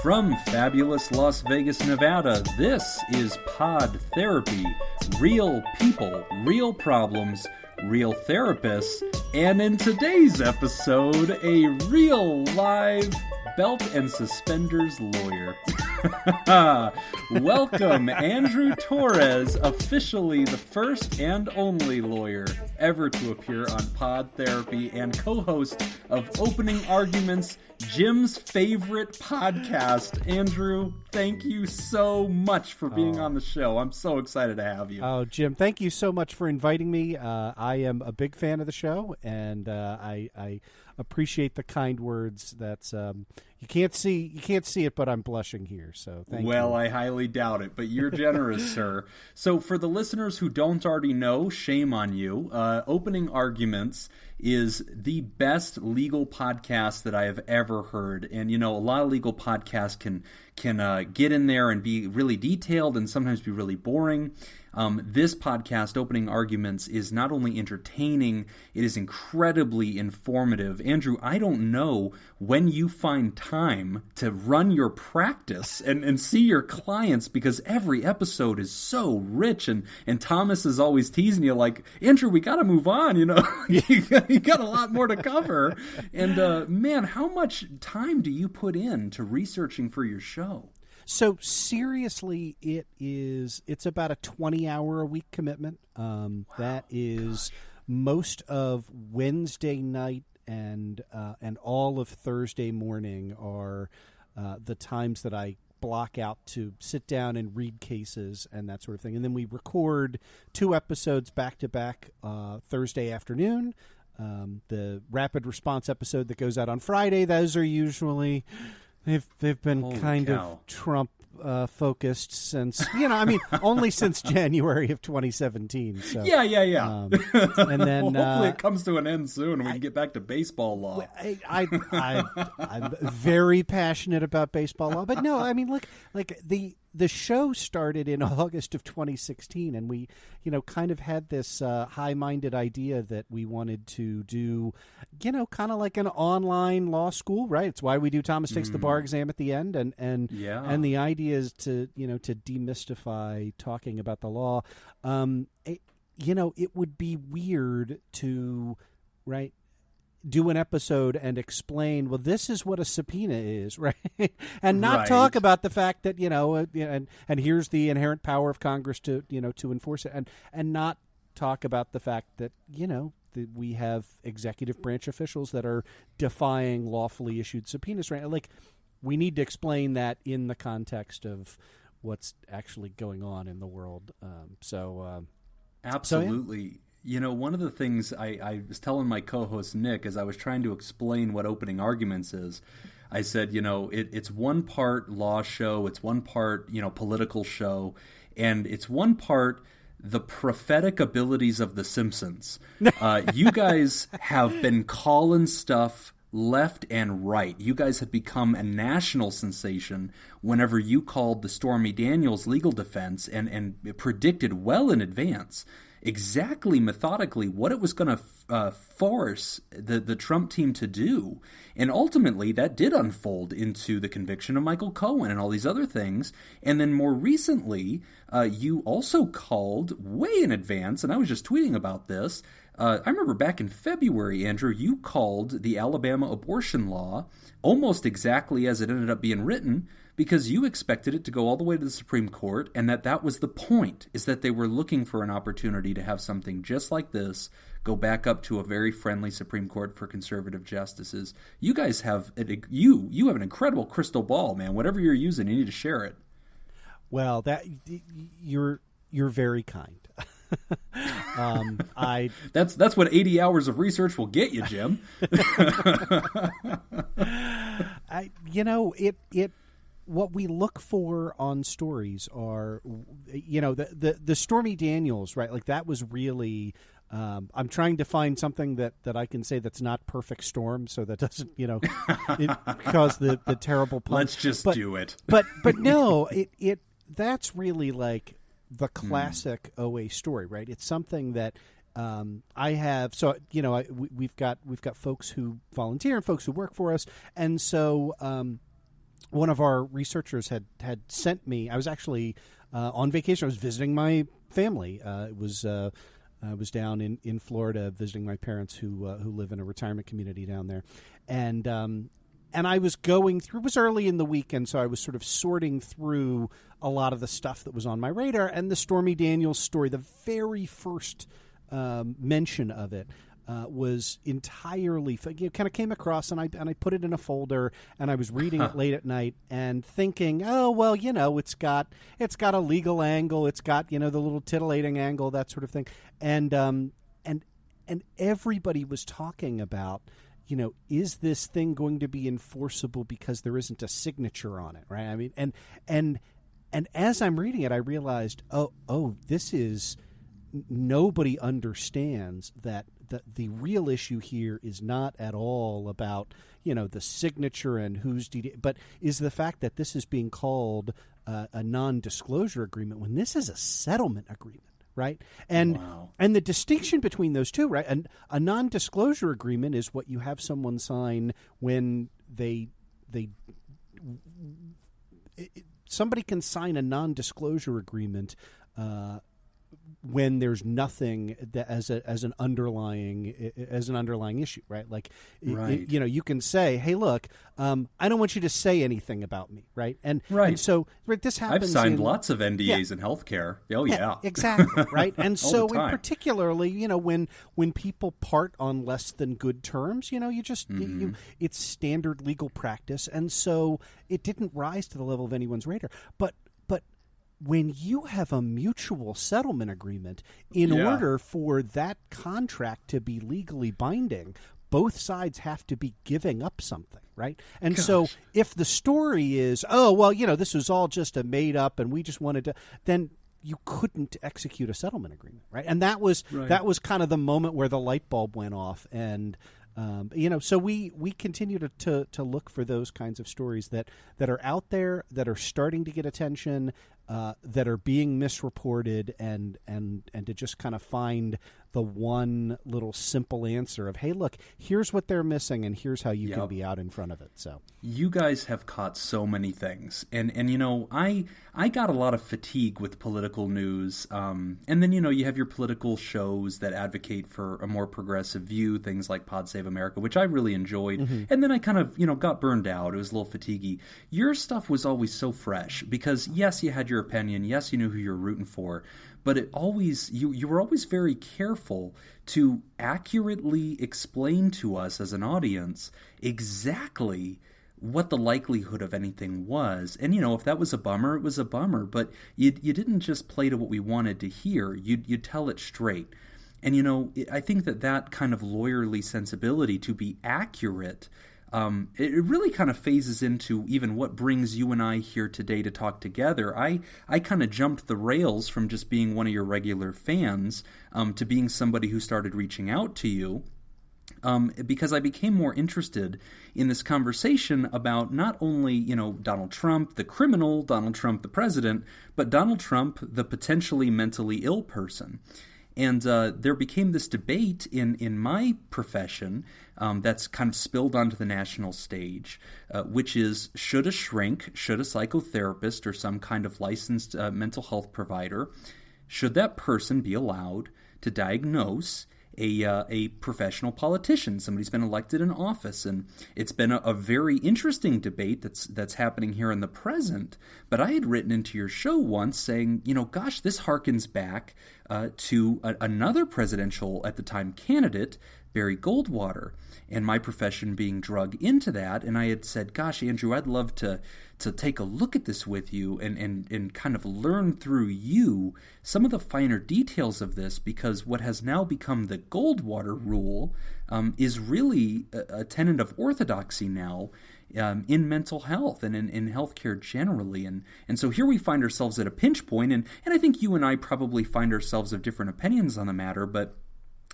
From fabulous Las Vegas, Nevada, this is Pod Therapy. Real people, real problems, real therapists, and in today's episode, a real live belt and suspenders lawyer. Welcome, Andrew Torrez, officially the first and only lawyer ever to appear on Pod Therapy and co-host of Opening Arguments, Jim's favorite podcast. Andrew, thank you so much for being on the show. I'm so excited to have you. Oh, Jim, thank you so much for inviting me. I am a big fan of the show, and I appreciate the kind words. That's you can't see it, but I'm blushing here. So thank you. Well, I highly doubt it, but you're generous, sir. So for the listeners who don't already know, shame on you. Opening Arguments is the best legal podcast that I have ever heard. And, you know, a lot of legal podcasts can get in there and be really detailed and sometimes be really boring. This podcast, Opening Arguments, is not only entertaining, it is incredibly informative. Andrew, I don't know when you find time to run your practice and see your clients, because every episode is so rich, and Thomas is always teasing you like, Andrew, we got to move on, you know, you got a lot more to cover. And man, how much time do you put in to researching for your show? So seriously, it's about a 20-hour-a-week commitment. That is most of Wednesday night and all of Thursday morning are the times that I block out to sit down and read cases and that sort of thing. And then we record 2 episodes back-to-back Thursday afternoon. The rapid response episode that goes out on Friday, those are usually... They've been Holy kind cow. of Trump focused since, only since January of 2017. So Yeah. And then well, hopefully it comes to an end soon and we can get back to baseball law. I'm very passionate about baseball law, but no, I mean, like the show started in August of 2016, and we, kind of had this high-minded idea that we wanted to do, kind of like an online law school, right? It's why we do Thomas Takes the Bar Exam at the end, and the idea is to demystify talking about the law. It would be weird to, right, do an episode and explain, well, this is what a subpoena is, right? And not talk about the fact that, and here's the inherent power of Congress to enforce it, and not talk about the fact that, that we have executive branch officials that are defying lawfully issued subpoenas, right? Like, we need to explain that in the context of what's actually going on in the world. Absolutely. One of the things I was telling my co-host Nick as I was trying to explain what Opening Arguments is, I said, it's one part law show, it's one part, political show, and it's one part the prophetic abilities of The Simpsons. You guys have been calling stuff left and right. You guys have become a national sensation whenever you called the Stormy Daniels legal defense and predicted well in advance exactly methodically what it was going to force the Trump team to do. And ultimately, that did unfold into the conviction of Michael Cohen and all these other things. And then more recently, you also called way in advance, and I was just tweeting about this. I remember back in February, Andrew, you called the Alabama abortion law almost exactly as it ended up being written, because you expected it to go all the way to the Supreme Court, and that was the point, is that they were looking for an opportunity to have something just like this go back up to a very friendly Supreme Court for conservative justices. You guys have you have an incredible crystal ball, man. Whatever you're using, you need to share it. Well, you're very kind. That's what 80 hours of research will get you, Jim. What we look for on stories are, the Stormy Daniels, right? Like, that was really, I'm trying to find something that I can say that's not perfect storm, so that doesn't, cause the terrible pun. Let's just do it. But no, that's really like the classic OA story, right? It's something that I have. So we've got folks who volunteer and folks who work for us, and so one of our researchers had sent me. I was actually on vacation. I was visiting my family. I was down in Florida visiting my parents who live in a retirement community down there, and I was going through. It was early in the week, and so I was sort of sorting through a lot of the stuff that was on my radar. And the Stormy Daniels story, the very first mention of it, was entirely kind of came across, and I put it in a folder, and I was reading it late at night and thinking, oh well, it's got a legal angle, it's got the little titillating angle, that sort of thing, and everybody was talking about, is this thing going to be enforceable because there isn't a signature on it, right? I mean, and as I'm reading it, I realized, oh, this is, nobody understands that the real issue here is not at all about the signature and who's but is the fact that this is being called a non-disclosure agreement when this is a settlement agreement, right? And wow. And the distinction between those two, right? And a non-disclosure agreement is what you have someone sign when somebody can sign a non-disclosure agreement when there's nothing that as an underlying issue, right? Like, right. You can say, "Hey, look, I don't want you to say anything about me," right? And so this happens. I've signed lots of NDAs in healthcare. Oh yeah, exactly, right. And so, in particularly, when people part on less than good terms, you just it's standard legal practice, and so it didn't rise to the level of anyone's radar, but when you have a mutual settlement agreement, in order for that contract to be legally binding, both sides have to be giving up something, right? And so if the story is, oh, well, this was all just a made up and we just wanted to, then you couldn't execute a settlement agreement, right? And that was kind of the moment where the light bulb went off. And so we continue to look for those kinds of stories that are out there, that are starting to get attention, that are being misreported, and to just kind of find the one little simple answer of, hey, look, here's what they're missing, and here's how you can be out in front of it. So you guys have caught so many things, and I got a lot of fatigue with political news, and then you have your political shows that advocate for a more progressive view, things like Pod Save America, which I really enjoyed, and then I kind of got burned out. It was a little fatiguey. Your stuff was always so fresh because yes, you had your opinion, yes, you knew who you were rooting for, but it always you were always very careful to accurately explain to us as an audience exactly what the likelihood of anything was. And if that was a bummer, it was a bummer, but you didn't just play to what we wanted to hear. You'd tell it straight. And I think that kind of lawyerly sensibility to be accurate, it really kind of phases into even what brings you and I here today to talk together. I kind of jumped the rails from just being one of your regular fans to being somebody who started reaching out to you because I became more interested in this conversation about not only, Donald Trump, the criminal, Donald Trump, the president, but Donald Trump, the potentially mentally ill person. And there became this debate in my profession that's kind of spilled onto the national stage, which is, should a shrink, should a psychotherapist or some kind of licensed mental health provider, should that person be allowed to diagnose a professional politician, somebody who's been elected in office? And it's been a very interesting debate that's happening here in the present. But I had written into your show once saying, gosh, this harkens back to another presidential, at the time, candidate, Barry Goldwater, and my profession being drug into that. And I had said, gosh, Andrew, I'd love to take a look at this with you and kind of learn through you some of the finer details of this, because what has now become the Goldwater rule is really a tenet of orthodoxy now in mental health and in healthcare generally. And so here we find ourselves at a pinch point, and I think you and I probably find ourselves of different opinions on the matter, but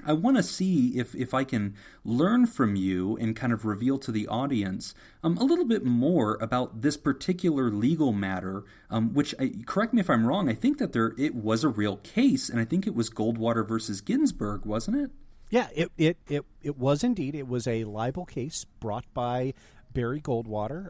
I want to see if I can learn from you and kind of reveal to the audience a little bit more about this particular legal matter, which, correct me if I'm wrong, I think that it was a real case, and I think it was Goldwater versus Ginsburg, wasn't it? Yeah, it was indeed. It was a libel case brought by Barry Goldwater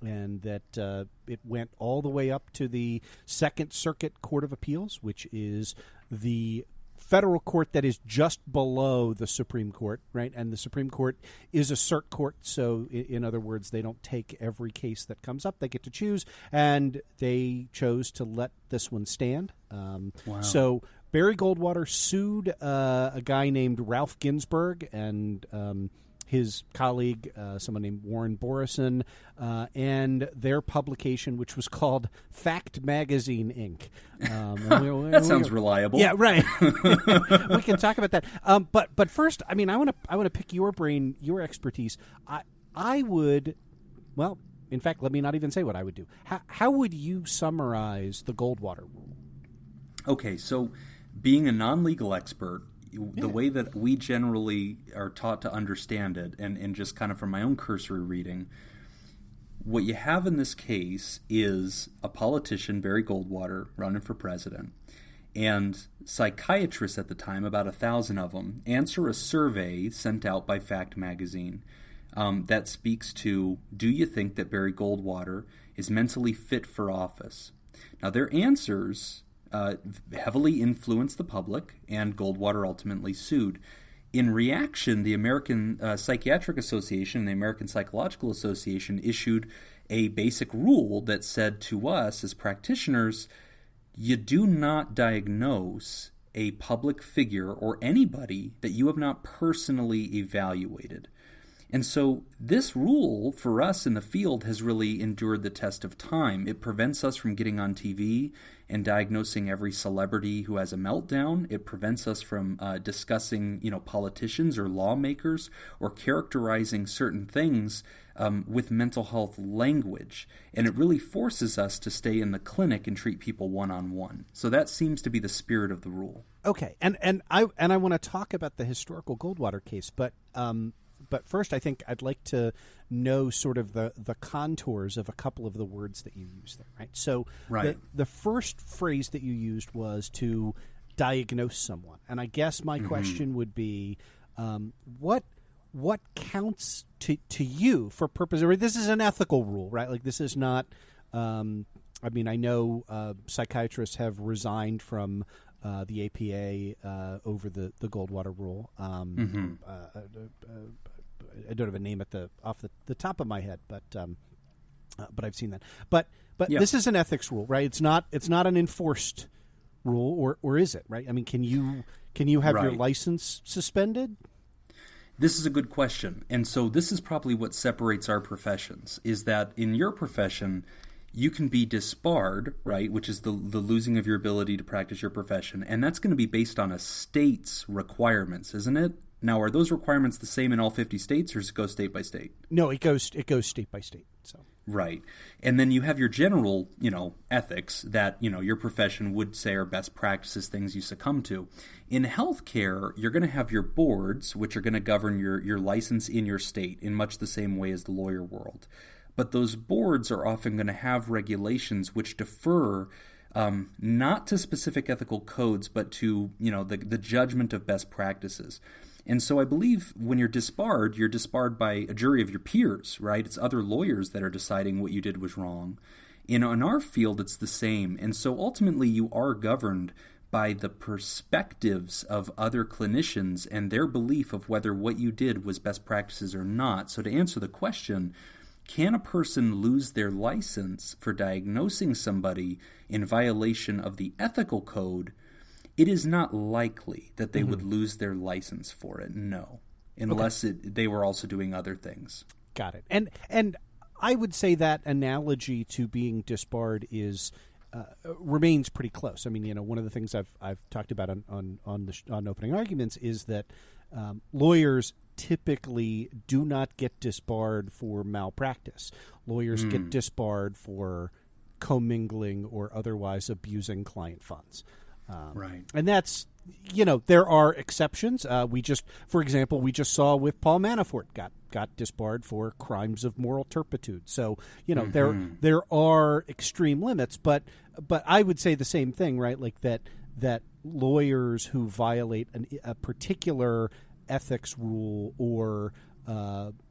and that it went all the way up to the Second Circuit Court of Appeals, which is the federal court that is just below the Supreme Court, right? And the Supreme Court is a cert court, so in other words, they don't take every case that comes up. They get to choose, and they chose to let this one stand. Wow. So Barry Goldwater sued a guy named Ralph Ginsburg and his colleague, someone named Warren Borison, and their publication, which was called Fact Magazine, Inc. That sounds reliable. Yeah, right. We can talk about that. But first, I mean, I want to pick your brain, your expertise. I would, well, in fact, let me not even say what I would do. How would you summarize the Goldwater rule? Okay, so being a non-legal expert, the way that we generally are taught to understand it, and just kind of from my own cursory reading, what you have in this case is a politician, Barry Goldwater, running for president, and psychiatrists at the time, about 1,000 of them, answer a survey sent out by Fact Magazine that speaks to, do you think that Barry Goldwater is mentally fit for office? Now, their answers heavily influenced the public, and Goldwater ultimately sued. In reaction, the American Psychiatric Association and the American Psychological Association issued a basic rule that said to us as practitioners, you do not diagnose a public figure or anybody that you have not personally evaluated. And so this rule for us in the field has really endured the test of time. It prevents us from getting on TV and diagnosing every celebrity who has a meltdown. It prevents us from discussing, politicians or lawmakers or characterizing certain things with mental health language. And it really forces us to stay in the clinic and treat people one-on-one. So that seems to be the spirit of the rule. Okay, and I want to talk about the historical Goldwater case, but first, I think I'd like to know sort of the contours of a couple of the words that you used there, right? So right. The first phrase that you used was to diagnose someone. And I guess my question would be, what counts to you for purpose? This is an ethical rule, right? Like this is not, I know psychiatrists have resigned from the APA over the Goldwater rule. I don't have a name off the top of my head, but I've seen that. But yeah. This is an ethics rule, right? It's not an enforced rule, or is it? Right? I mean, can you have your license suspended? This is a good question, and so this is probably what separates our professions. Is that in your profession, you can be disbarred, right, which is the losing of your ability to practice your profession, and that's going to be based on a state's requirements, isn't it? Now, are those requirements the same in all 50 states, or does it go state by state? No, it goes state by state. So right, and then you have your general, ethics that your profession would say are best practices, things you succumb to. In healthcare, you're going to have your boards, which are going to govern your license in your state in much the same way as the lawyer world. But those boards are often going to have regulations which defer not to specific ethical codes, but to the judgment of best practices. And so I believe when you're disbarred by a jury of your peers, right? It's other lawyers that are deciding what you did was wrong. In our field, it's the same. And so ultimately you are governed by the perspectives of other clinicians and their belief of whether what you did was best practices or not. So to answer the question, can a person lose their license for diagnosing somebody in violation of the ethical code? It is not likely that they would lose their license for it, no, unless they were also doing other things. Got it. And I would say that analogy to being disbarred is remains pretty close. I mean, one of the things I've talked about on opening arguments is that lawyers typically do not get disbarred for malpractice. Lawyers get disbarred for commingling or otherwise abusing client funds. Right. And that's, there are exceptions. For example, we just saw with Paul Manafort got disbarred for crimes of moral turpitude. So, there are extreme limits, but I would say the same thing, right? Like that lawyers who violate a particular ethics rule or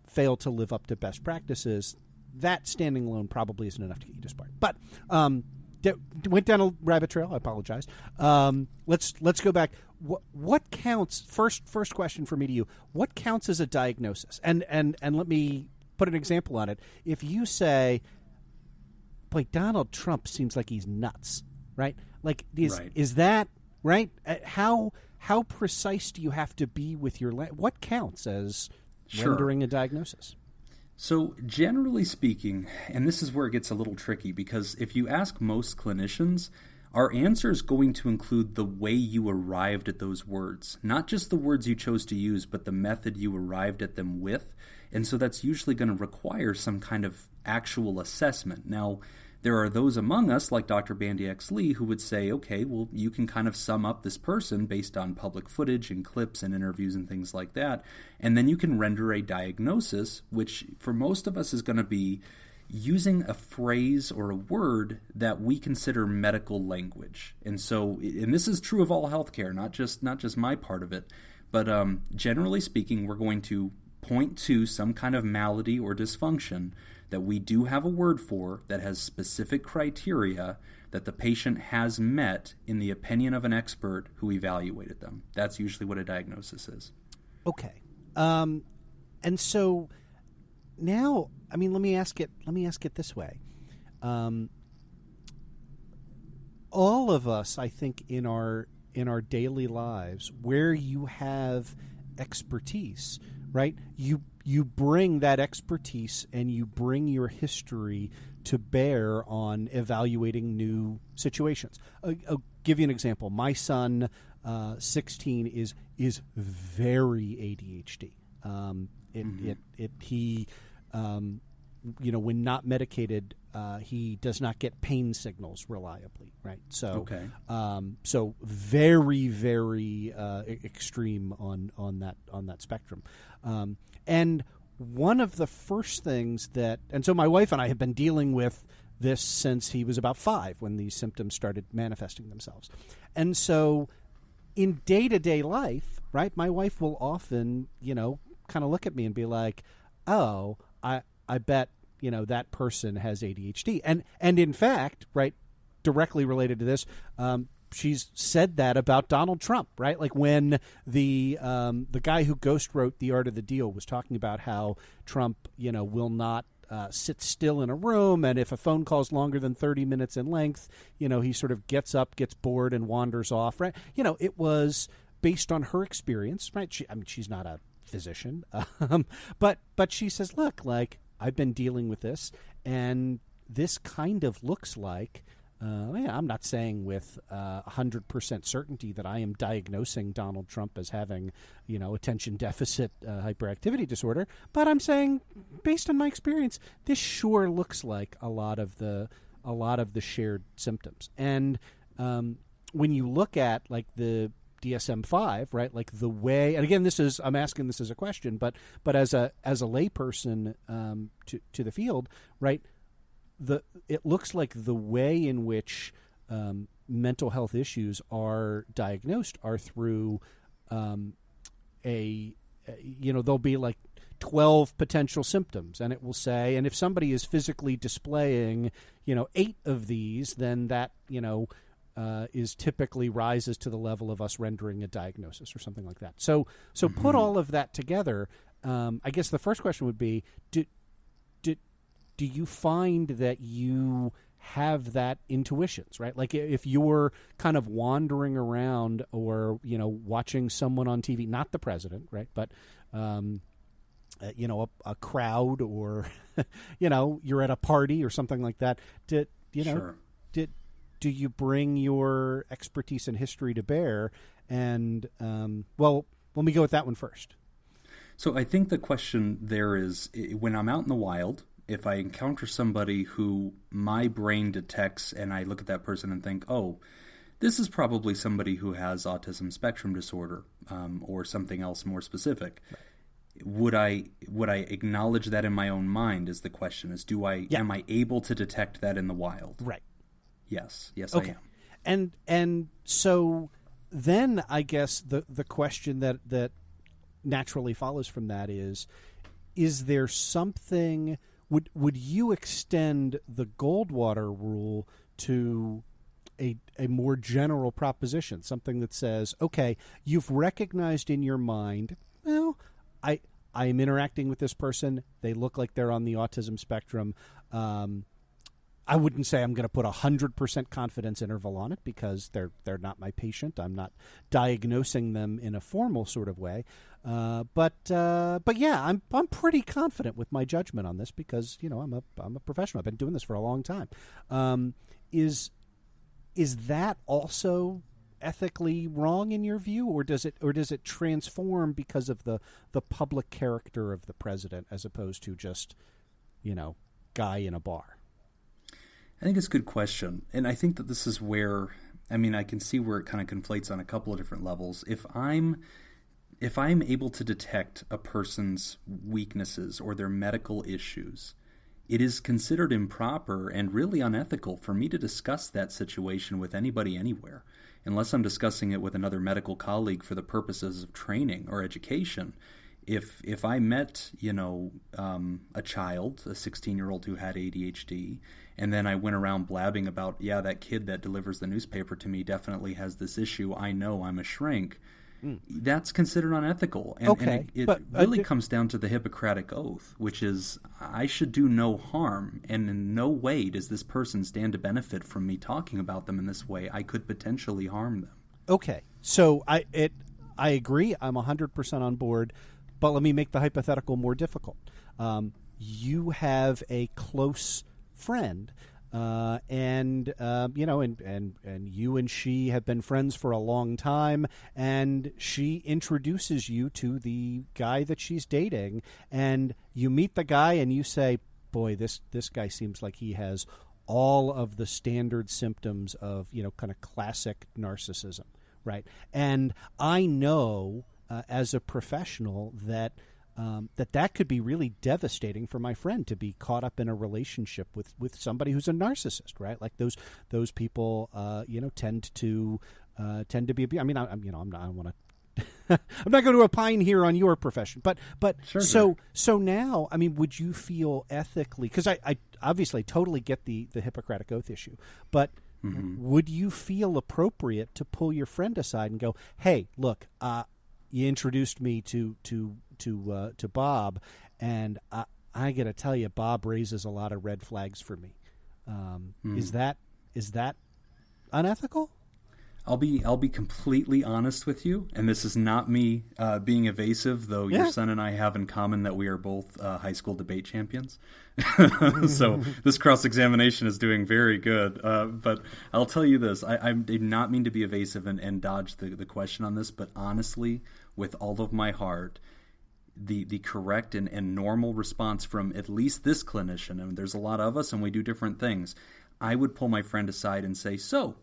fail to live up to best practices, that standing alone probably isn't enough to get you disbarred. But went down a rabbit trail. I apologize. Let's go back. What counts? First question for me to you. What counts as a diagnosis? And let me put an example on it. If you say, "Boy, Donald Trump seems like he's nuts," right? Like is that right? How precise do you have to be with your what counts as rendering a diagnosis? So generally speaking, and this is where it gets a little tricky, because if you ask most clinicians, our answer is going to include the way you arrived at those words, not just the words you chose to use, but the method you arrived at them with. And so that's usually going to require some kind of actual assessment. Now, there are those among us, like Dr. Bandy X. Lee, who would say, okay, well, you can kind of sum up this person based on public footage and clips and interviews and things like that, and then you can render a diagnosis, which for most of us is going to be using a phrase or a word that we consider medical language. And so, and this is true of all healthcare, not just my part of it, but generally speaking, we're going to point to some kind of malady or dysfunction that we do have a word for that has specific criteria that the patient has met in the opinion of an expert who evaluated them. That's usually what a diagnosis is. Okay. And so now, I mean, let me ask it this way. All of us, I think, in our daily lives, where you have expertise, right? You bring that expertise and you bring your history to bear on evaluating new situations. I'll give you an example. My son, 16, is very ADHD. He when not medicated, he does not get pain signals reliably, right? So, okay. So very, very extreme on that spectrum. And one of the first things and so my wife and I have been dealing with this since he was about 5 when these symptoms started manifesting themselves. And so in day-to-day life, right, my wife will often, kind of look at me and be like, oh, I bet, that person has ADHD. And in fact, right, directly related to this, she's said that about Donald Trump, right? Like when the guy who ghost wrote The Art of the Deal was talking about how Trump, will not sit still in a room, and if a phone call's longer than 30 minutes in length, he sort of gets up, gets bored, and wanders off, right? It was based on her experience, right? She's not a physician, but she says, look, like I've been dealing with this, and this kind of looks like. I'm not saying with 100% certainty that I am diagnosing Donald Trump as having, attention deficit hyperactivity disorder, but I'm saying, based on my experience, this sure looks like a lot of the shared symptoms. And when you look at like the DSM-5, right, like the way, and again, I'm asking this as a question, but as a layperson to the field, right. It looks like the way in which mental health issues are diagnosed are through there'll be like 12 potential symptoms, and it will say, and if somebody is physically displaying 8 of these, then that is typically rises to the level of us rendering a diagnosis or something like that. So put all of that together. I guess the first question would be, do you find that you have that intuitions, right? Like if you're kind of wandering around or, watching someone on TV, not the president, right? But, a crowd or, you're at a party or something like that. Sure. Do you bring your expertise and history to bear? And, let me go with that one first. So I think the question there is, when I'm out in the wild, if I encounter somebody who my brain detects and I look at that person and think, oh, this is probably somebody who has autism spectrum disorder or something else more specific. Right. Would I acknowledge that in my own mind is the question, is am I able to detect that in the wild? Right. Yes, okay. I am. And so then I guess the question that naturally follows from that is there something would you extend the Goldwater rule to a more general proposition, something that says, okay, you've recognized in your mind, well, I am interacting with this person. They look like they're on the autism spectrum. I wouldn't say I'm going to put 100% confidence interval on it because they're not my patient. I'm not diagnosing them in a formal sort of way. But yeah, I'm pretty confident with my judgment on this because I'm a professional. I've been doing this for a long time. Is that also ethically wrong in your view, or does it transform because of the public character of the president as opposed to just guy in a bar? I think it's a good question. And I think that this is where, I can see where it kind of conflates on a couple of different levels. If I'm able to detect a person's weaknesses or their medical issues, it is considered improper and really unethical for me to discuss that situation with anybody anywhere, unless I'm discussing it with another medical colleague for the purposes of training or education. If I met, a child, a 16-year-old who had ADHD, and then I went around blabbing about, that kid that delivers the newspaper to me definitely has this issue, I know I'm a shrink, that's considered unethical. And it really comes down to the Hippocratic Oath, which is I should do no harm, and in no way does this person stand to benefit from me talking about them in this way. I could potentially harm them. Okay, so I agree. I'm 100% on board. But let me make the hypothetical more difficult. You have a close friend, and you and she have been friends for a long time, and she introduces you to the guy that she's dating, and you meet the guy, and you say, "Boy, this guy seems like he has all of the standard symptoms of kind of classic narcissism, right?" And I know, as a professional, that could be really devastating for my friend to be caught up in a relationship with somebody who's a narcissist, right? Like those people, tend to be. I don't want to. I'm not going to opine here on your profession, but Sure. So now, would you feel ethically? Because I obviously totally get the Hippocratic Oath issue, but. Mm-hmm. Would you feel appropriate to pull your friend aside and go, "Hey, look, you introduced me to Bob, and I got to tell you, Bob raises a lot of red flags for me." Is that unethical? I'll be completely honest with you, and this is not me being evasive, though your son and I have in common that we are both high school debate champions. So this cross-examination is doing very good. But I'll tell you this, I did not mean to be evasive and dodge the question on this, but honestly, with all of my heart, the correct and normal response from at least this clinician, and there's a lot of us and we do different things, I would pull my friend aside and say, "So,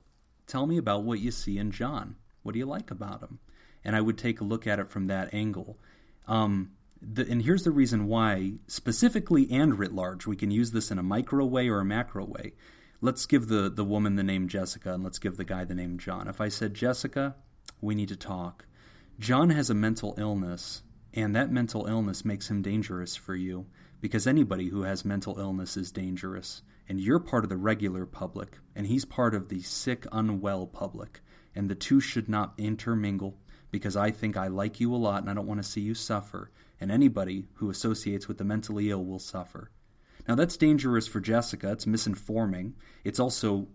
tell me about what you see in John. What do you like about him?" And I would take a look at it from that angle. And here's the reason why, specifically and writ large, we can use this in a micro way or a macro way. Let's give the woman the name Jessica, and let's give the guy the name John. If I said, "Jessica, we need to talk. John has a mental illness, and that mental illness makes him dangerous for you, because anybody who has mental illness is dangerous. And you're part of the regular public, and he's part of the sick, unwell public. And the two should not intermingle, because I think I like you a lot, and I don't want to see you suffer. And anybody who associates with the mentally ill will suffer." Now, that's dangerous for Jessica. It's misinforming. It's also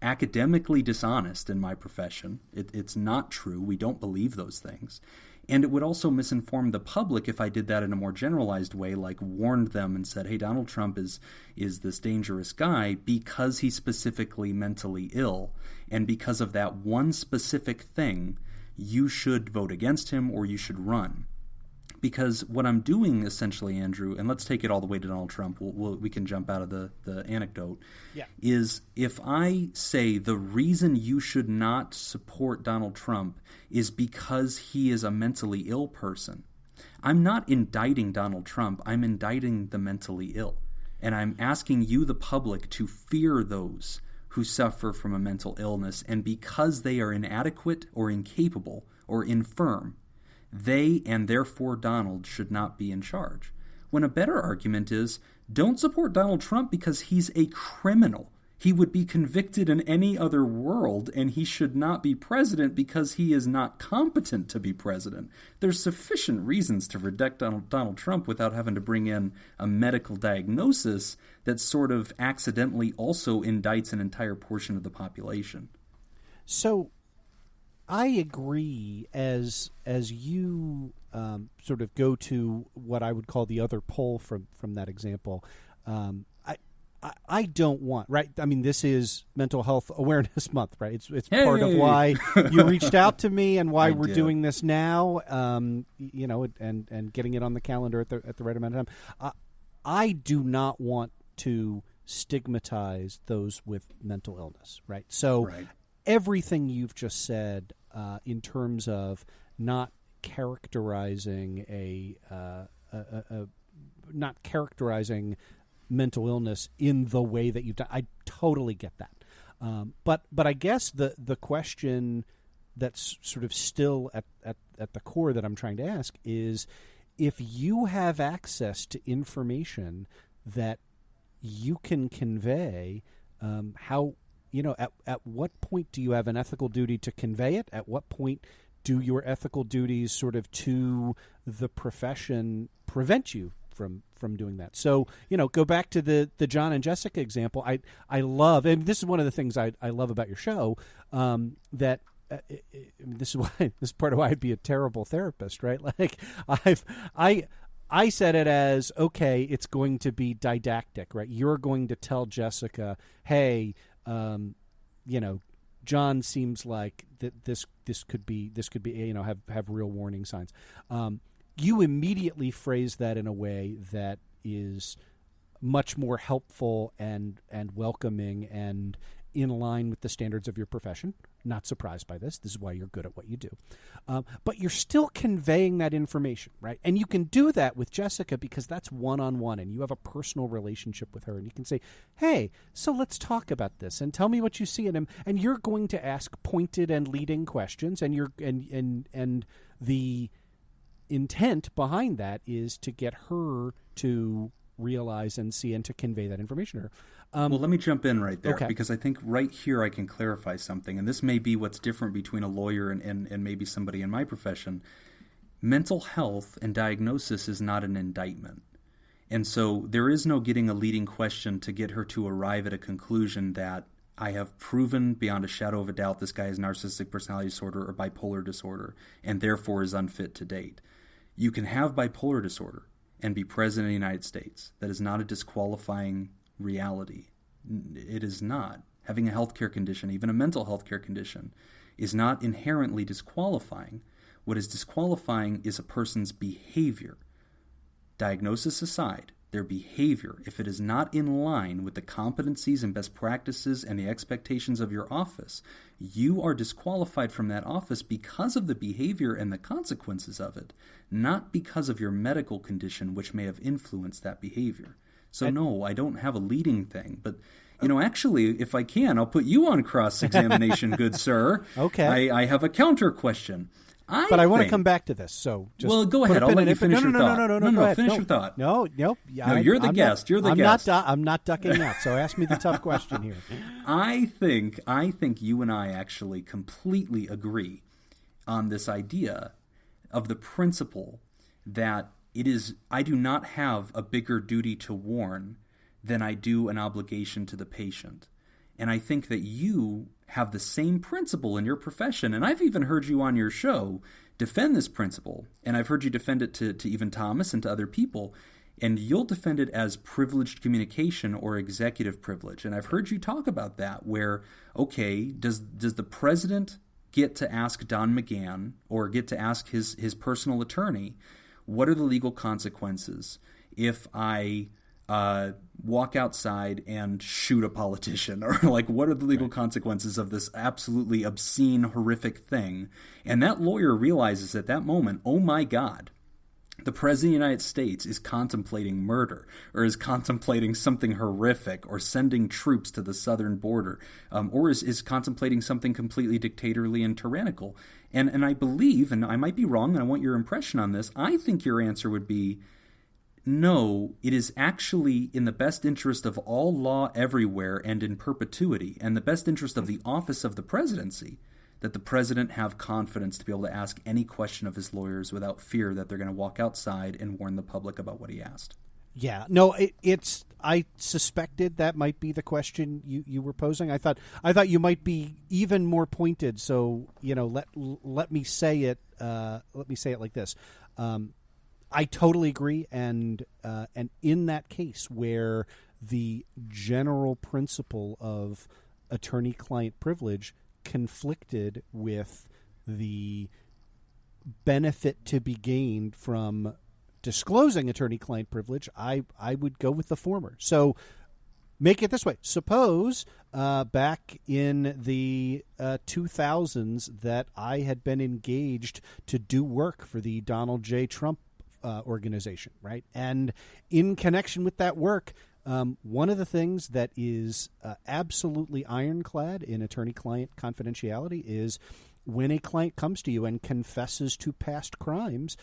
academically dishonest in my profession. It's not true. We don't believe those things. And it would also misinform the public if I did that in a more generalized way, like warned them and said, "Hey, Donald Trump is this dangerous guy because he's specifically mentally ill. And because of that one specific thing, you should vote against him or you should run." Because what I'm doing essentially, Andrew, and let's take it all the way to Donald Trump, we can jump out of the anecdote, is if I say the reason you should not support Donald Trump is because he is a mentally ill person, I'm not indicting Donald Trump, I'm indicting the mentally ill. And I'm asking you, the public, to fear those who suffer from a mental illness, and because they are inadequate or incapable or infirm, they, and therefore Donald, should not be in charge. When a better argument is, Don't support Donald Trump because he's a criminal. He would be convicted in any other world, and he should not be president because he is not competent to be president. There's sufficient reasons to reject Donald Trump without having to bring in a medical diagnosis that sort of accidentally also indicts an entire portion of the population. So I agree as you sort of go to what I would call the other pole from that example. I don't want, right? I mean, this is Mental Health Awareness Month, right? It's part of why you reached out to me and why we're doing this now, and getting it on the calendar at the right amount of time. I do not want to stigmatize those with mental illness, right? So everything you've just said in terms of not characterizing mental illness in the way that you've done. I totally get that. But I guess the question that's sort of still at the core that I'm trying to ask is, if you have access to information that you can convey, how, at what point do you have an ethical duty to convey it? At what point do your ethical duties sort of to the profession prevent you from doing that? So, go back to the John and Jessica example. I love, and this is one of the things I love about your show, that this is part of why I'd be a terrible therapist, right? Like I said it as, okay, it's going to be didactic, right? You're going to tell Jessica, hey, John seems like this could be have real warning signs. You immediately phrase that in a way that is much more helpful and welcoming and in line with the standards of your profession. Not surprised by this. This is why you're good at what you do. But you're still conveying that information, right? And you can do that with Jessica because that's one-on-one and you have a personal relationship with her. And you can say, hey, so let's talk about this and tell me what you see in him. And you're going to ask pointed and leading questions. And and the intent behind that is to get her to realize and see and to convey that information to her. Well, let me jump in right there, because I think right here I can clarify something, and this may be what's different between a lawyer and maybe somebody in my profession. Mental health and diagnosis is not an indictment. And so there is no getting a leading question to get her to arrive at a conclusion that I have proven beyond a shadow of a doubt this guy has narcissistic personality disorder or bipolar disorder and therefore is unfit to date. You can have bipolar disorder and be president of the United States. That is not a disqualifying reality. It is not. Having a healthcare condition, even a mental health care condition, is not inherently disqualifying. What is disqualifying is a person's behavior. Diagnosis aside, their behavior, if it is not in line with the competencies and best practices and the expectations of your office, you are disqualified from that office because of the behavior and the consequences of it, not because of your medical condition, which may have influenced that behavior. So no, I don't have a leading thing, but actually, if I can, I'll put you on cross-examination, good sir. Okay. I have a counter question. I want to come back to this. So just go ahead. I'll let you finish your thought. No. Finish your thought. No. You're the guest. You're the guest. I'm not ducking out. So ask me the tough question here. I think you and I actually completely agree on this idea of the principle that I do not have a bigger duty to warn than I do an obligation to the patient. And I think that you have the same principle in your profession. And I've even heard you on your show defend this principle. And I've heard you defend it to even Thomas and to other people. And you'll defend it as privileged communication or executive privilege. And I've heard you talk about that where, okay, does the president get to ask Don McGahn or get to ask his personal attorney, what are the legal consequences if I walk outside and shoot a politician? Or what are the legal consequences of this absolutely obscene, horrific thing? And that lawyer realizes at that moment, oh my God, the President of the United States is contemplating murder or is contemplating something horrific or sending troops to the southern border or is contemplating something completely dictatorial and tyrannical. And I believe, and I might be wrong, and I want your impression on this, I think your answer would be, no, it is actually in the best interest of all law everywhere and in perpetuity, and the best interest of the office of the presidency, that the president have confidence to be able to ask any question of his lawyers without fear that they're going to walk outside and warn the public about what he asked. Yeah, no, it's. I suspected that might be the question you were posing. I thought you might be even more pointed. So let me say it. Let me say it like this. I totally agree, and in that case where the general principle of attorney-client privilege conflicted with the benefit to be gained from disclosing attorney-client privilege, I would go with the former. So make it this way. Suppose back in the 2000s that I had been engaged to do work for the Donald J. Trump organization, right? And in connection with that work, one of the things that is absolutely ironclad in attorney-client confidentiality is when a client comes to you and confesses to past crimes,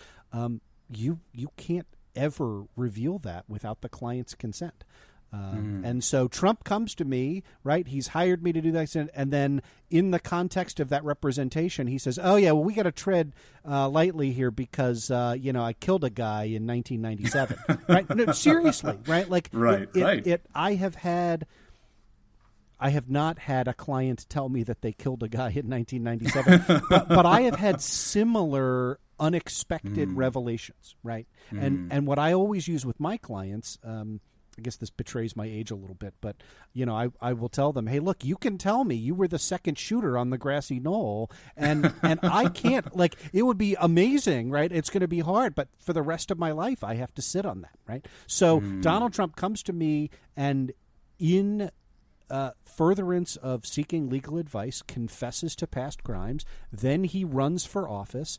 you can't ever reveal that without the client's consent. And so Trump comes to me, right? He's hired me to do this. And then in the context of that representation, he says, oh, yeah, well, we got to tread lightly here because, I killed a guy in 1997. Right? No, seriously, right? Like, right. I have not had a client tell me that they killed a guy in 1997, but I have had similar unexpected revelations, right? And what I always use with my clients, I guess this betrays my age a little bit, but I will tell them, hey, look, you can tell me you were the second shooter on the grassy knoll, and I can't. Like, it would be amazing, right? It's going to be hard, but for the rest of my life, I have to sit on that, right? So Donald Trump comes to me and in furtherance of seeking legal advice, confesses to past crimes. Then he runs for office.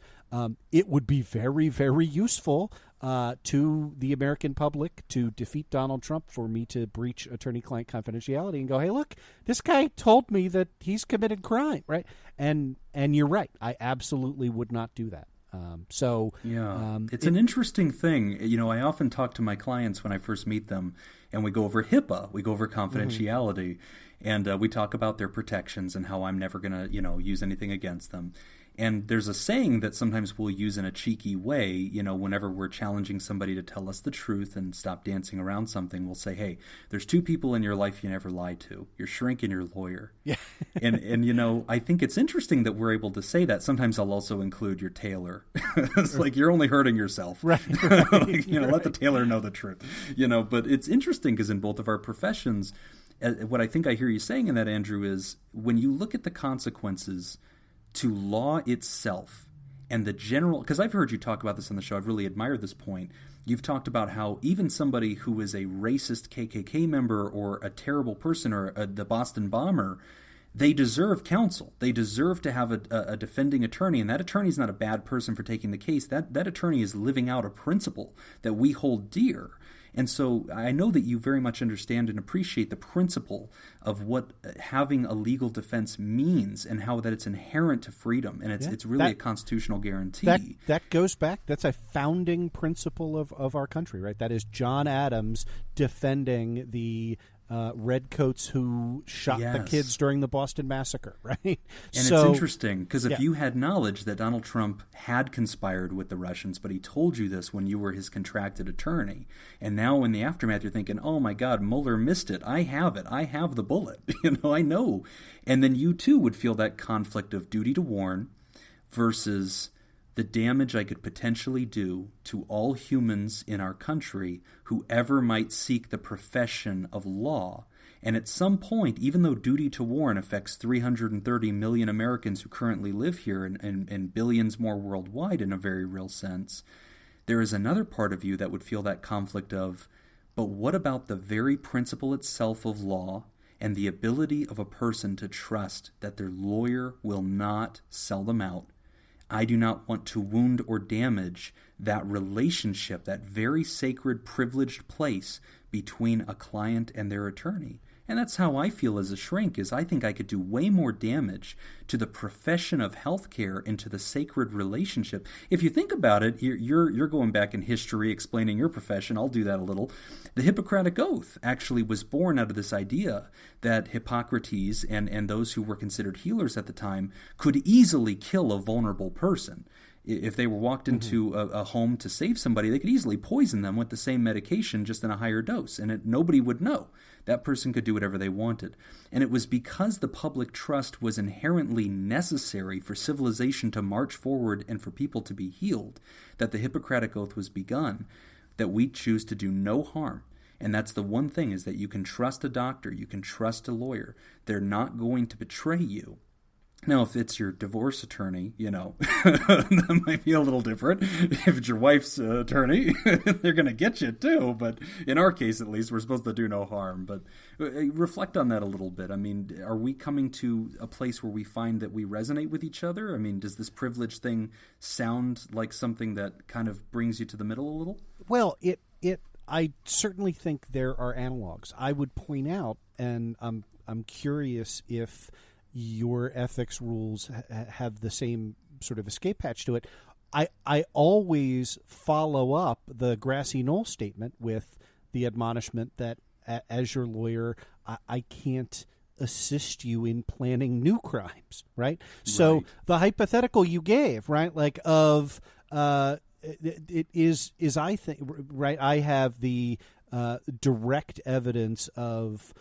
It would be very, very useful to the American public to defeat Donald Trump for me to breach attorney-client confidentiality and go, hey, look, this guy told me that he's committed crime, right? And you're right. I absolutely would not do that. It's an interesting thing. I often talk to my clients when I first meet them, and we go over HIPAA, we go over confidentiality, and we talk about their protections and how I'm never going to, use anything against them. And there's a saying that sometimes we'll use in a cheeky way, whenever we're challenging somebody to tell us the truth and stop dancing around something, we'll say, hey, there's two people in your life you never lie to, your shrink and your lawyer. Yeah. and I think it's interesting that we're able to say that. Sometimes I'll also include your tailor. It's like you're only hurting yourself. Right. Let the tailor know the truth. But it's interesting because in both of our professions, what I think I hear you saying in that, Andrew, is when you look at the consequences to law itself and the general, because I've heard you talk about this on the show, I've really admired this point. You've talked about how even somebody who is a racist KKK member or a terrible person or the Boston bomber, they deserve counsel. They deserve to have a defending attorney, and that attorney is not a bad person for taking the case. That attorney is living out a principle that we hold dear. And so I know that you very much understand and appreciate the principle of what having a legal defense means and how that it's inherent to freedom, and it's really a constitutional guarantee. That goes back. That's a founding principle of our country, right? That is John Adams defending the redcoats who shot the kids during the Boston Massacre, right? And it's interesting because if you had knowledge that Donald Trump had conspired with the Russians, but he told you this when you were his contracted attorney, and now in the aftermath you're thinking, oh my God, Mueller missed it. I have it. I have the bullet. I know. And then you too would feel that conflict of duty to warn versus the damage I could potentially do to all humans in our country, whoever might seek the profession of law. And at some point, even though duty to warn affects 330 million Americans who currently live here and billions more worldwide in a very real sense, there is another part of you that would feel that conflict of, but what about the very principle itself of law and the ability of a person to trust that their lawyer will not sell them out? I do not want to wound or damage that relationship, that very sacred, privileged place between a client and their attorney. And that's how I feel as a shrink, is I think I could do way more damage to the profession of healthcare and to the sacred relationship. If you think about it, you're going back in history explaining your profession. I'll do that a little. The Hippocratic Oath actually was born out of this idea that Hippocrates and those who were considered healers at the time could easily kill a vulnerable person. If they were walked into a home to save somebody, they could easily poison them with the same medication, just in a higher dose, and nobody would know. That person could do whatever they wanted. And it was because the public trust was inherently necessary for civilization to march forward and for people to be healed that the Hippocratic Oath was begun, that we choose to do no harm. And that's the one thing, is that you can trust a doctor, you can trust a lawyer. They're not going to betray you. Now, if it's your divorce attorney, that might be a little different. If it's your wife's attorney, they're going to get you too. But in our case, at least, we're supposed to do no harm. But reflect on that a little bit. I mean, are we coming to a place where we find that we resonate with each other? I mean, does this privilege thing sound like something that kind of brings you to the middle a little? Well, I certainly think there are analogs. I would point out, and I'm curious if your ethics rules have the same sort of escape hatch to it. I always follow up the grassy knoll statement with the admonishment that as your lawyer, I can't assist you in planning new crimes, right? So the hypothetical you gave, right, like of it is I think, right, I have the direct evidence of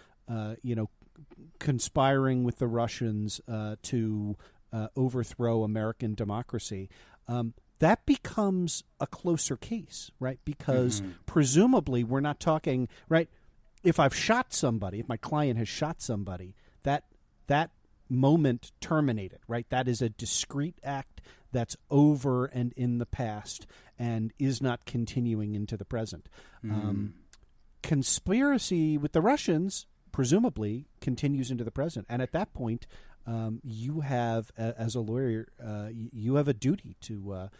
conspiring with the Russians to overthrow American democracy, that becomes a closer case, right? Because presumably we're not talking, right? If I've shot somebody, if my client has shot somebody, that moment terminated, right? That is a discrete act that's over and in the past and is not continuing into the present. Conspiracy with the Russians presumably continues into the present. And at that point, you have, as a lawyer, you have a duty to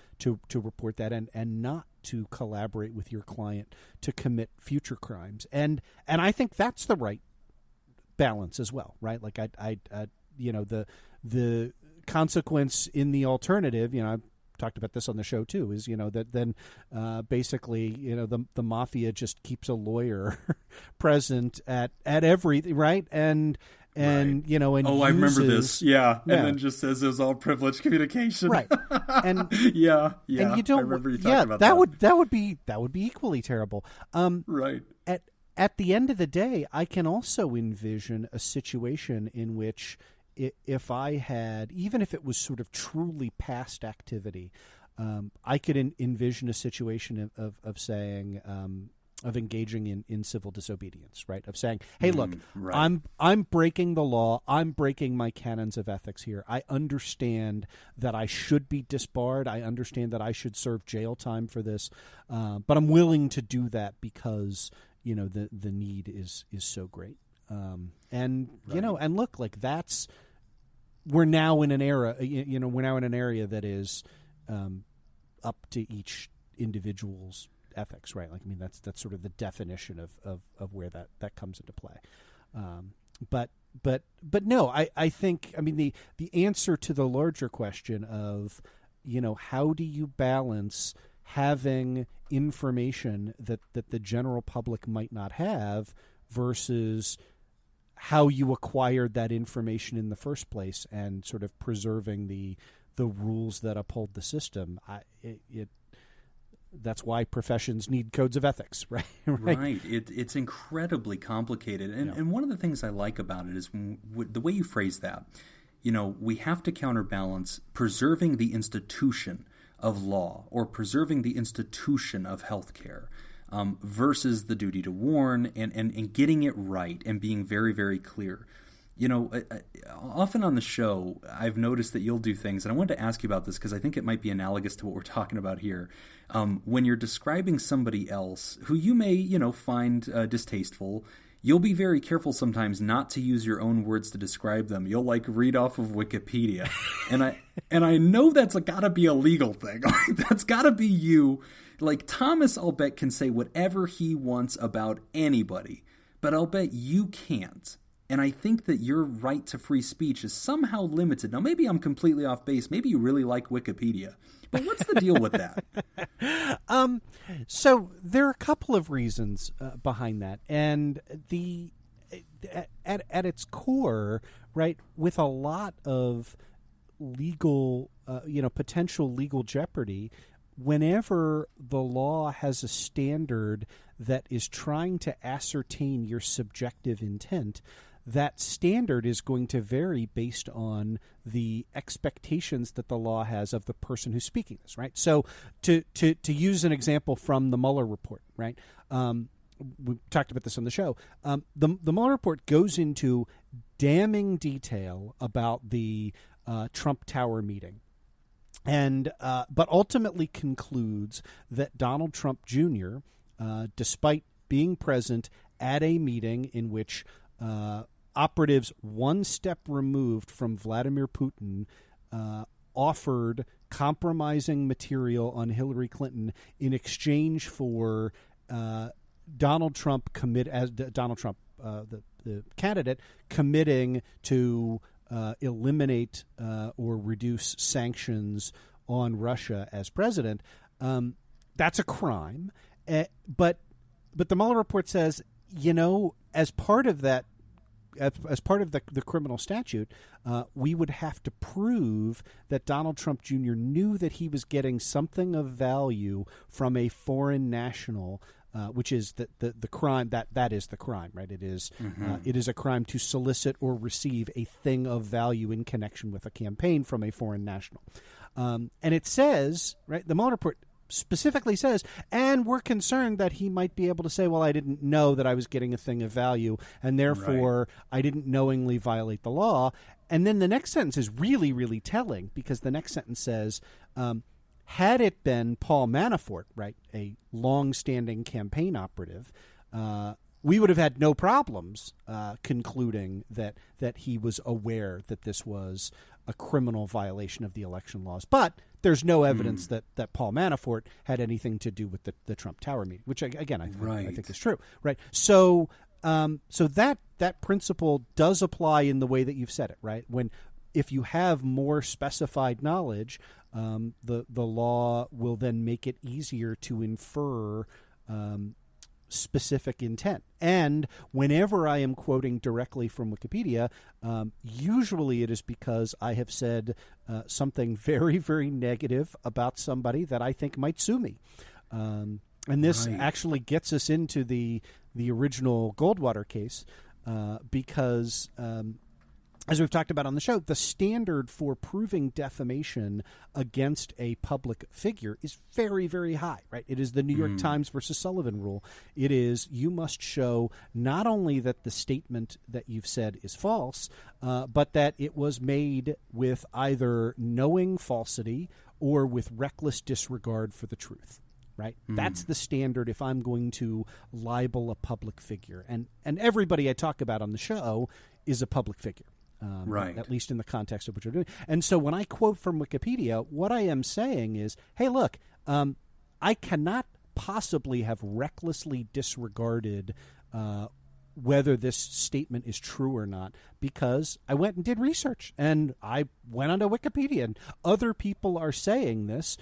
report that and not to collaborate with your client to commit future crimes. And I think that's the right balance as well, right? Like the consequence in the alternative, I've talked about this on the show too, is that then basically the mafia just keeps a lawyer present at everything, right? And and I remember this, and then just says it was all privileged communication, right? And and you don't, I remember you talking about that would be equally terrible, right? At the end of the day, I can also envision a situation in which, if I had, even if it was sort of truly past activity, I could envision a situation of saying, of engaging in civil disobedience, right? Of saying, hey, look, I'm breaking the law. I'm breaking my canons of ethics here. I understand that I should be disbarred. I understand that I should serve jail time for this, but I'm willing to do that because the need is so great. And look, like we're now in an era, we're now in an area that is up to each individual's ethics, right? Like, I mean, that's sort of the definition of where that comes into play. But no, I think, I mean, the answer to the larger question of, how do you balance having information that the general public might not have versus how you acquired that information in the first place and sort of preserving the rules that uphold the system. That's why professions need codes of ethics, right? Right. It's incredibly complicated. And one of the things I like about it is the way you phrase that. We have to counterbalance preserving the institution of law or preserving the institution of healthcare versus the duty to warn and getting it right and being very, very clear. Often on the show, I've noticed that you'll do things, and I wanted to ask you about this because I think it might be analogous to what we're talking about here. When you're describing somebody else who you may, find distasteful, you'll be very careful sometimes not to use your own words to describe them. You'll read off of Wikipedia, and I know that's got to be a legal thing. That's got to be you. Like Thomas, I'll bet, can say whatever he wants about anybody. but I'll bet you can't. And I think that your right to free speech is somehow limited. Now, maybe I'm completely off base. Maybe you really like Wikipedia. But what's the deal with that? So there are a couple of reasons behind that. And at its core, right, with a lot of legal, potential legal jeopardy, whenever the law has a standard that is trying to ascertain your subjective intent, that standard is going to vary based on the expectations that the law has of the person who's speaking this, right? So to use an example from the Mueller report, right? We talked about this on the show. The Mueller report goes into damning detail about the Trump Tower meeting, and but ultimately concludes that Donald Trump Jr., despite being present at a meeting in which operatives one step removed from Vladimir Putin offered compromising material on Hillary Clinton in exchange for Donald Trump, the candidate, committing to eliminate or reduce sanctions on Russia as president. That's a crime. But the Mueller report says, as part of that, as part of the criminal statute, we would have to prove that Donald Trump Jr. knew that he was getting something of value from a foreign national, which is the crime. That is the crime, right? It is it is a crime to solicit or receive a thing of value in connection with a campaign from a foreign national. And it says, right, the Mueller report specifically says, and we're concerned that he might be able to say, well, I didn't know that I was getting a thing of value, and therefore I didn't knowingly violate the law. And then the next sentence is really, really telling, because the next sentence says, had it been Paul Manafort, right, a long-standing campaign operative, we would have had no problems concluding that he was aware that this was a criminal violation of the election laws. But there's no evidence that Paul Manafort had anything to do with the Trump Tower meeting, which, again, I think is true. Right. So that principle does apply in the way that you've said it, right? If you have more specified knowledge, the law will then make it easier to infer specific intent. And whenever I am quoting directly from Wikipedia, usually it is because I have said something very, very negative about somebody that I think might sue me. And this actually gets us into the original Goldwater case because as we've talked about on the show, the standard for proving defamation against a public figure is very, very high, right? It is the New York Times versus Sullivan rule. It is, you must show not only that the statement that you've said is false, but that it was made with either knowing falsity or with reckless disregard for the truth. Right? That's the standard if I'm going to libel a public figure. And everybody I talk about on the show is a public figure. Right. At least in the context of what you're doing. And so when I quote from Wikipedia, what I am saying is, hey, look, I cannot possibly have recklessly disregarded whether this statement is true or not, because I went and did research, and I went onto Wikipedia, and other people are saying this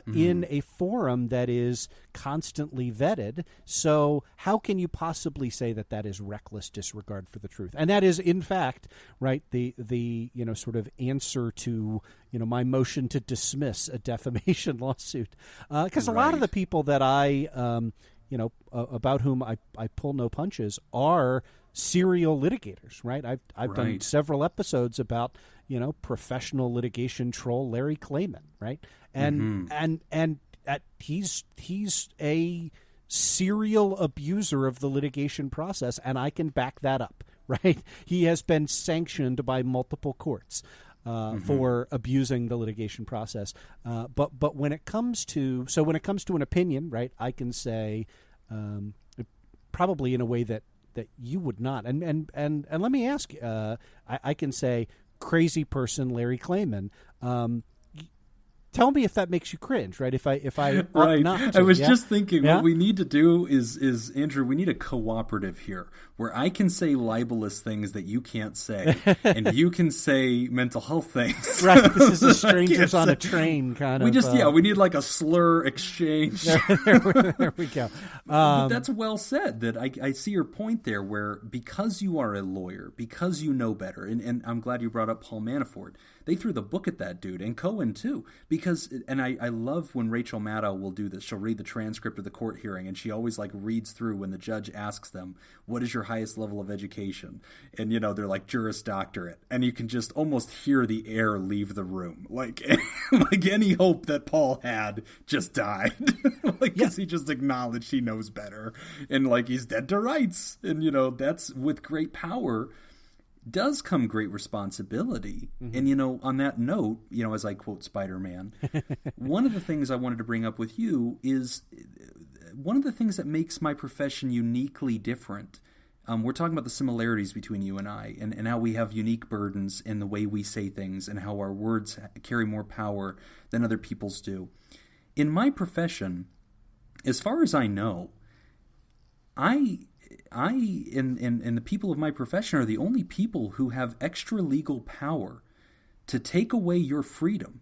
in a forum that is constantly vetted. So how can you possibly say that that is reckless disregard for the truth? And that is, in fact, right, the sort of answer to my motion to dismiss a defamation lawsuit, because a lot of the people that I about whom I pull no punches are serial litigators, right? I've done several episodes about professional litigation troll Larry Klayman, right? And he's a serial abuser of the litigation process, and I can back that up, right? He has been sanctioned by multiple courts for abusing the litigation process. But when it comes to an opinion, right, I can say probably in a way that you would not. And let me ask, I can say, crazy person Larry Klayman, tell me if that makes you cringe, right? If I ought right. not to, I was yeah? just thinking Yeah? what we need to do is Andrew, we need a cooperative here where I can say libelous things that you can't say, and you can say mental health things. Right. This is a I strangers can't on a say- train kind We of. just we need like a slur exchange. There we go. But that's well said. That I see your point there, where because you are a lawyer, because you know better, and I'm glad you brought up Paul Manafort. They threw the book at that dude, and Cohen too. Because, and I love when Rachel Maddow will do this. She'll read the transcript of the court hearing, and she always like reads through when the judge asks them, "What is your highest level of education?" And they're like Juris Doctorate, and you can just almost hear the air leave the room, like like any hope that Paul had just died, like because he just acknowledged he knows better, and like he's dead to rights, and that's with great power does come great responsibility. And on that note, as I quote Spider-Man, one of the things I wanted to bring up with you is one of the things that makes my profession uniquely different. We're talking about the similarities between you and I, and how we have unique burdens in the way we say things, and how our words carry more power than other people's do. In my profession, as far as I know, I and the people of my profession are the only people who have extra legal power to take away your freedom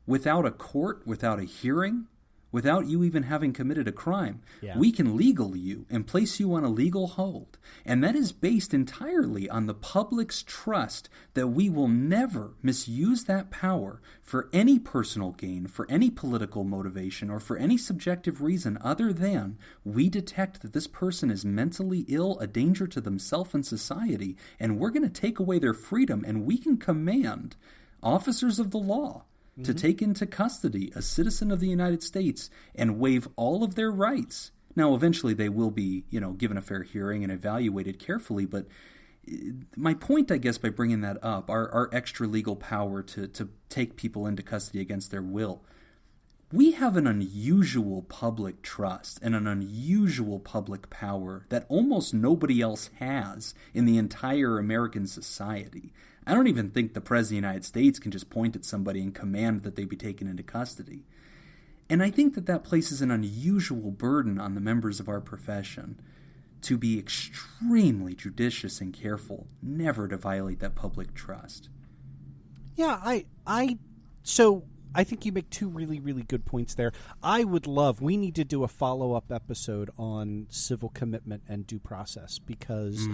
without a court, without a hearing, without you even having committed a crime. Yeah. We can legal you and place you on a legal hold. And that is based entirely on the public's trust that we will never misuse that power for any personal gain, for any political motivation, or for any subjective reason other than we detect that this person is mentally ill, a danger to themselves and society, and we're going to take away their freedom, and we can command officers of the law to take into custody a citizen of the United States and waive all of their rights. Now, eventually they will be, given a fair hearing and evaluated carefully, but my point, I guess, by bringing that up, our extra legal power to take people into custody against their will, we have an unusual public trust and an unusual public power that almost nobody else has in the entire American society. I don't even think the President of the United States can just point at somebody and command that they be taken into custody. And I think that places an unusual burden on the members of our profession to be extremely judicious and careful, never to violate that public trust. Yeah, so I think you make two really, really good points there. We need to do a follow-up episode on civil commitment and due process, because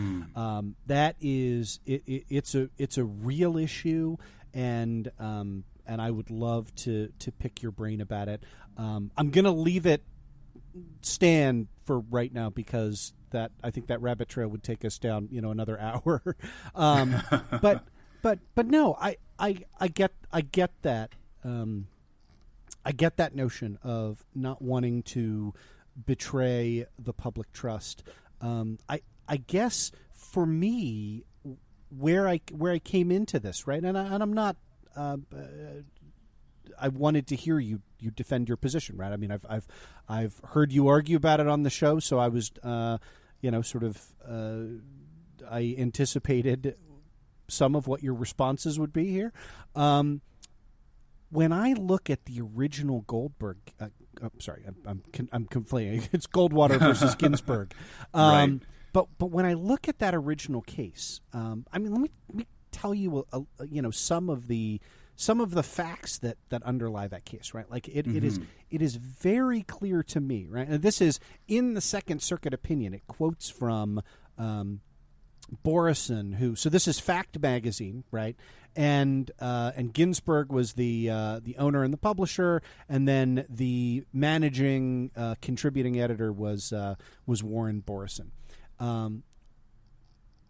that is, it's a real issue, and I would love to pick your brain about it. I'm going to leave it stand for right now, because I think that rabbit trail would take us down, another hour. But no, I get that. I get that notion of not wanting to betray the public trust. I guess for me, where I came into this, right, and I'm not. I wanted to hear you defend your position, right? I mean, I've heard you argue about it on the show, so I was, I anticipated some of what your responses would be here. When I look at the original Goldberg, I'm conflating. It's Goldwater versus Ginsburg. Right. But when I look at that original case, let me tell you, some of the facts that underlie that case, right? Like it is very clear to me, right? And this is in the Second Circuit opinion. It quotes from Borison, so this is Fact Magazine, right? And Ginsburg was the owner and the publisher, and then the managing contributing editor was Warren Borison.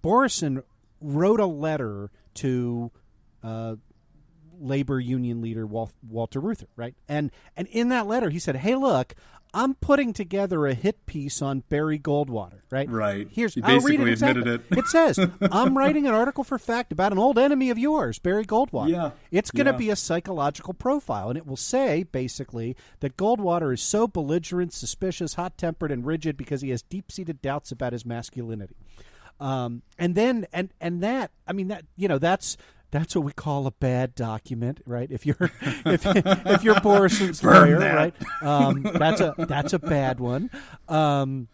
Borison wrote a letter to labor union leader Walter Reuther, right? And in that letter, he said, "Hey, look, I'm putting together a hit piece on Barry Goldwater, right? Right. He basically read it exactly. admitted it. It says, I'm writing an article for Fact about an old enemy of yours, Barry Goldwater. Yeah. It's going to be a psychological profile, and it will say, basically, that Goldwater is so belligerent, suspicious, hot-tempered, and rigid because he has deep-seated doubts about his masculinity." That's That's what we call a bad document, right? If you're if you're Borison's lawyer, right? That's a bad one. But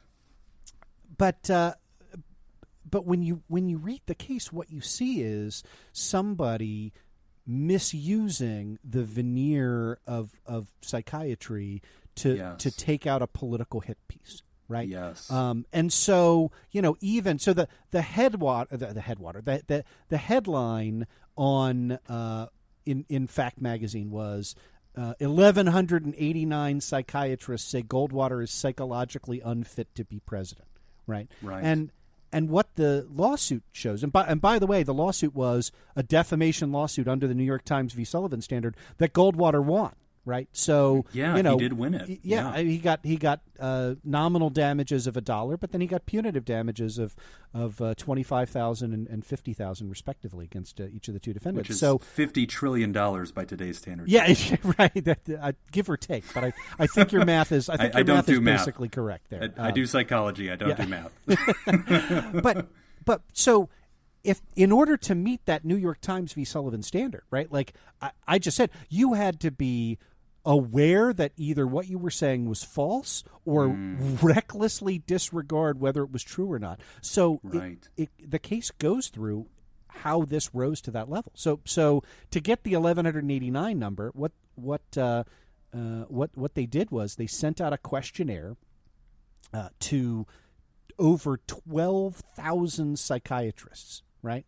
when you read the case, what you see is somebody misusing the veneer of psychiatry to take out a political hit piece, right? Yes. And so even so the headline on in Fact Magazine was 1,189 psychiatrists say Goldwater is psychologically unfit to be president, right? Right. And what the lawsuit shows, and by the way, the lawsuit was a defamation lawsuit under the New York Times v. Sullivan standard that Goldwater won, right? So he did win it. Yeah, he got nominal damages of $1, but then he got punitive damages of $25,000 and $50,000 respectively against each of the two defendants. Which is $50 trillion by today's standards. Yeah, right. Give or take, but I think your math is basically correct there. I do psychology. I don't do math. But so if in order to meet that New York Times v. Sullivan standard, right? Like I just said, you had to be aware that either what you were saying was false or recklessly disregard whether it was true or not. So the case goes through how this rose to that level. So to get the 1,189 number, what they did was they sent out a questionnaire to over 12,000 psychiatrists, right?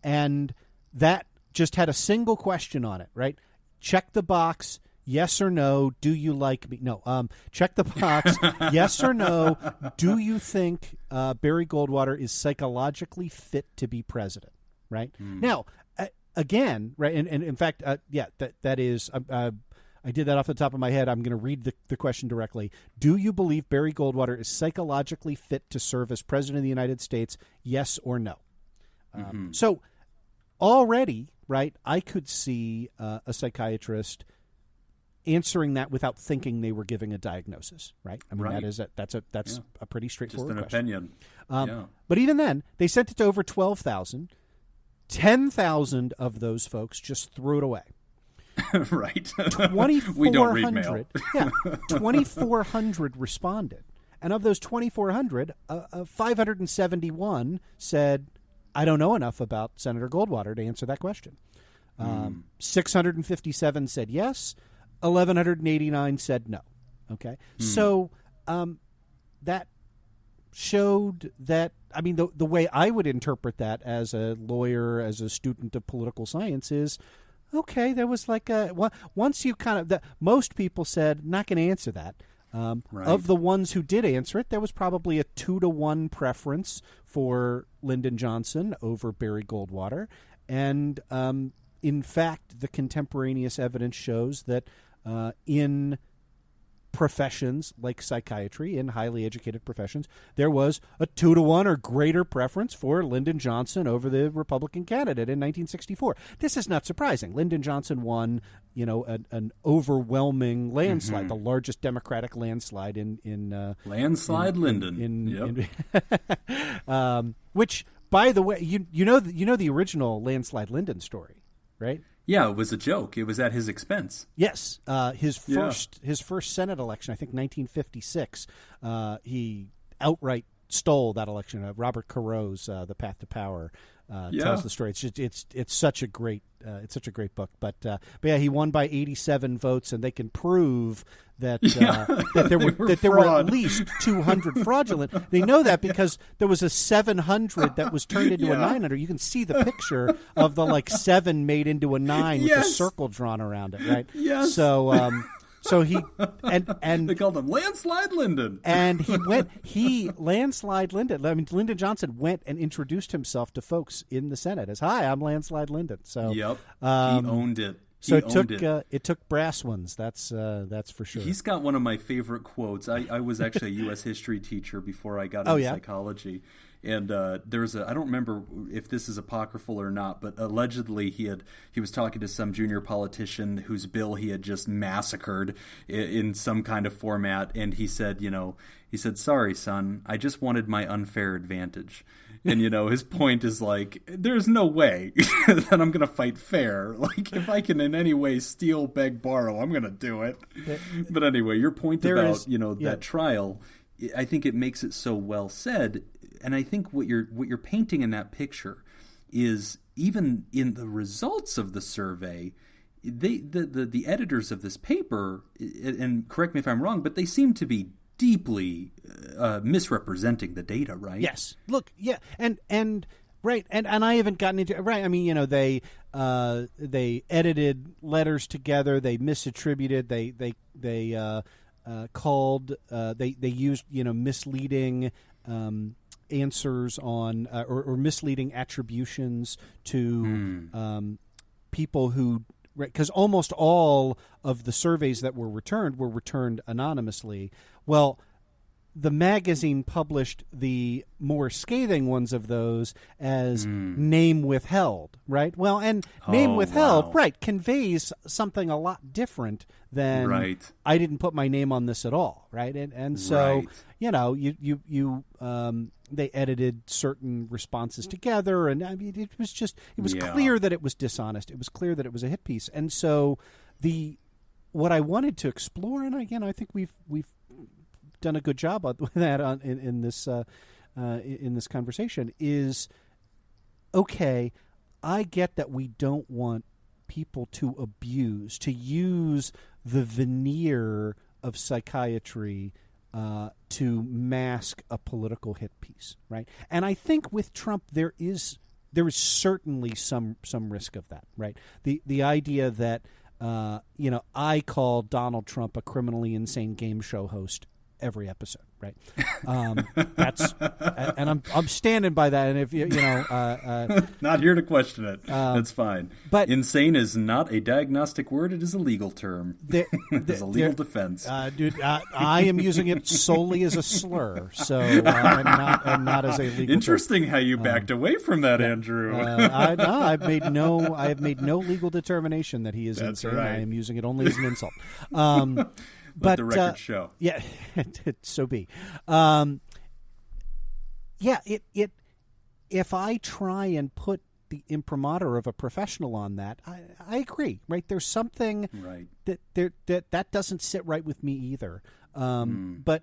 And that just had a single question on it, right? Check the box, yes or no, do you like me? No, check the box, yes or no, do you think Barry Goldwater is psychologically fit to be president, right? Now, again, right, and in fact, that is, I did that off the top of my head. I'm going to read the question directly. Do you believe Barry Goldwater is psychologically fit to serve as president of the United States, yes or no? So already, right, I could see a psychiatrist answering that without thinking they were giving a diagnosis, right? I mean, that's a pretty straightforward question. Just an opinion. But even then, they sent it to over 12,000. 10,000 of those folks just threw it away. Right. 2,400. We don't read mail. 2,400 responded. And of those 2,400, 571 said, I don't know enough about Senator Goldwater to answer that question. 657 said yes. 1,189 said no. Okay. So that showed that, I mean, the way I would interpret that as a lawyer, as a student of political science is, okay, there was like once you kind of, most people said, not going to answer that. Of the ones who did answer it, there was probably a 2-to-1 preference for Lyndon Johnson over Barry Goldwater. And in fact, the contemporaneous evidence shows that in professions like psychiatry, in highly educated professions, there was a 2-to-1 or greater preference for Lyndon Johnson over the Republican candidate in 1964. This is not surprising. Lyndon Johnson won, an overwhelming landslide, the largest Democratic landslide in landslide Lyndon. Which, by the way, you know the original landslide Lyndon story, right? Yeah, it was a joke. It was at his expense. Yes, his first Senate election, I think 1956. He outright stole that election. Robert Caro's "The Path to Power" tells the story. It's such a great book. But yeah, he won by 87 votes, and they can prove that there were at least 200 fraudulent. They know that because there was a 700 that was turned into a 900. You can see the picture of the 7 made into a 9 with a circle drawn around it, right? Yes. So he and they called him Landslide Lyndon. And Landslide Lyndon. I mean, Lyndon Johnson went and introduced himself to folks in the Senate as, "Hi, I'm Landslide Lyndon." So he owned it. So it took brass ones. That's for sure. He's got one of my favorite quotes. I was actually a U.S. history teacher before I got into psychology, And there's I don't remember if this is apocryphal or not, but allegedly he was talking to some junior politician whose bill he had just massacred in some kind of format, and he said, "Sorry, son, I just wanted my unfair advantage." And, his point is like, there's no way that I'm going to fight fair. Like, if I can in any way steal, beg, borrow, I'm going to do it. But anyway, your point about, that trial, I think it makes it so well said. And I think what you're painting in that picture is, even in the results of the survey, the editors of this paper, and correct me if I'm wrong, but they seem to be deeply misrepresenting the data, right? Yes. Look, yeah, and right, and I haven't gotten into right. I mean, they edited letters together. They misattributed. They called. They used misleading answers on or misleading attributions to people who. Right, because almost all of the surveys that were returned anonymously. Well, the magazine published the more scathing ones of those as name withheld, right? Well, and name withheld, right, conveys something a lot different than I didn't put my name on this at all, right? And so, they edited certain responses together, and I mean, it was clear that it was dishonest. It was clear that it was a hit piece. And so what I wanted to explore, and again, I think we've done a good job with that in this conversation, is okay. I get that we don't want people to use the veneer of psychiatry to mask a political hit piece, right? And I think with Trump there is certainly some risk of that, right? The idea that I call Donald Trump a criminally insane game show host every episode, right? That's and I'm standing by that. And if not here to question it, that's fine. But insane is not a diagnostic word; it is a legal term. It's a legal defense, dude. I am using it solely as a slur, so and not as a legal. Interesting term. How you backed away from that, Andrew. I have made no legal determination that he is that's insane. Right. I am using it only as an insult. Let the record show. Yeah, so be. If I try and put the imprimatur of a professional on that, I agree. Right, there's something that doesn't sit right with me either. But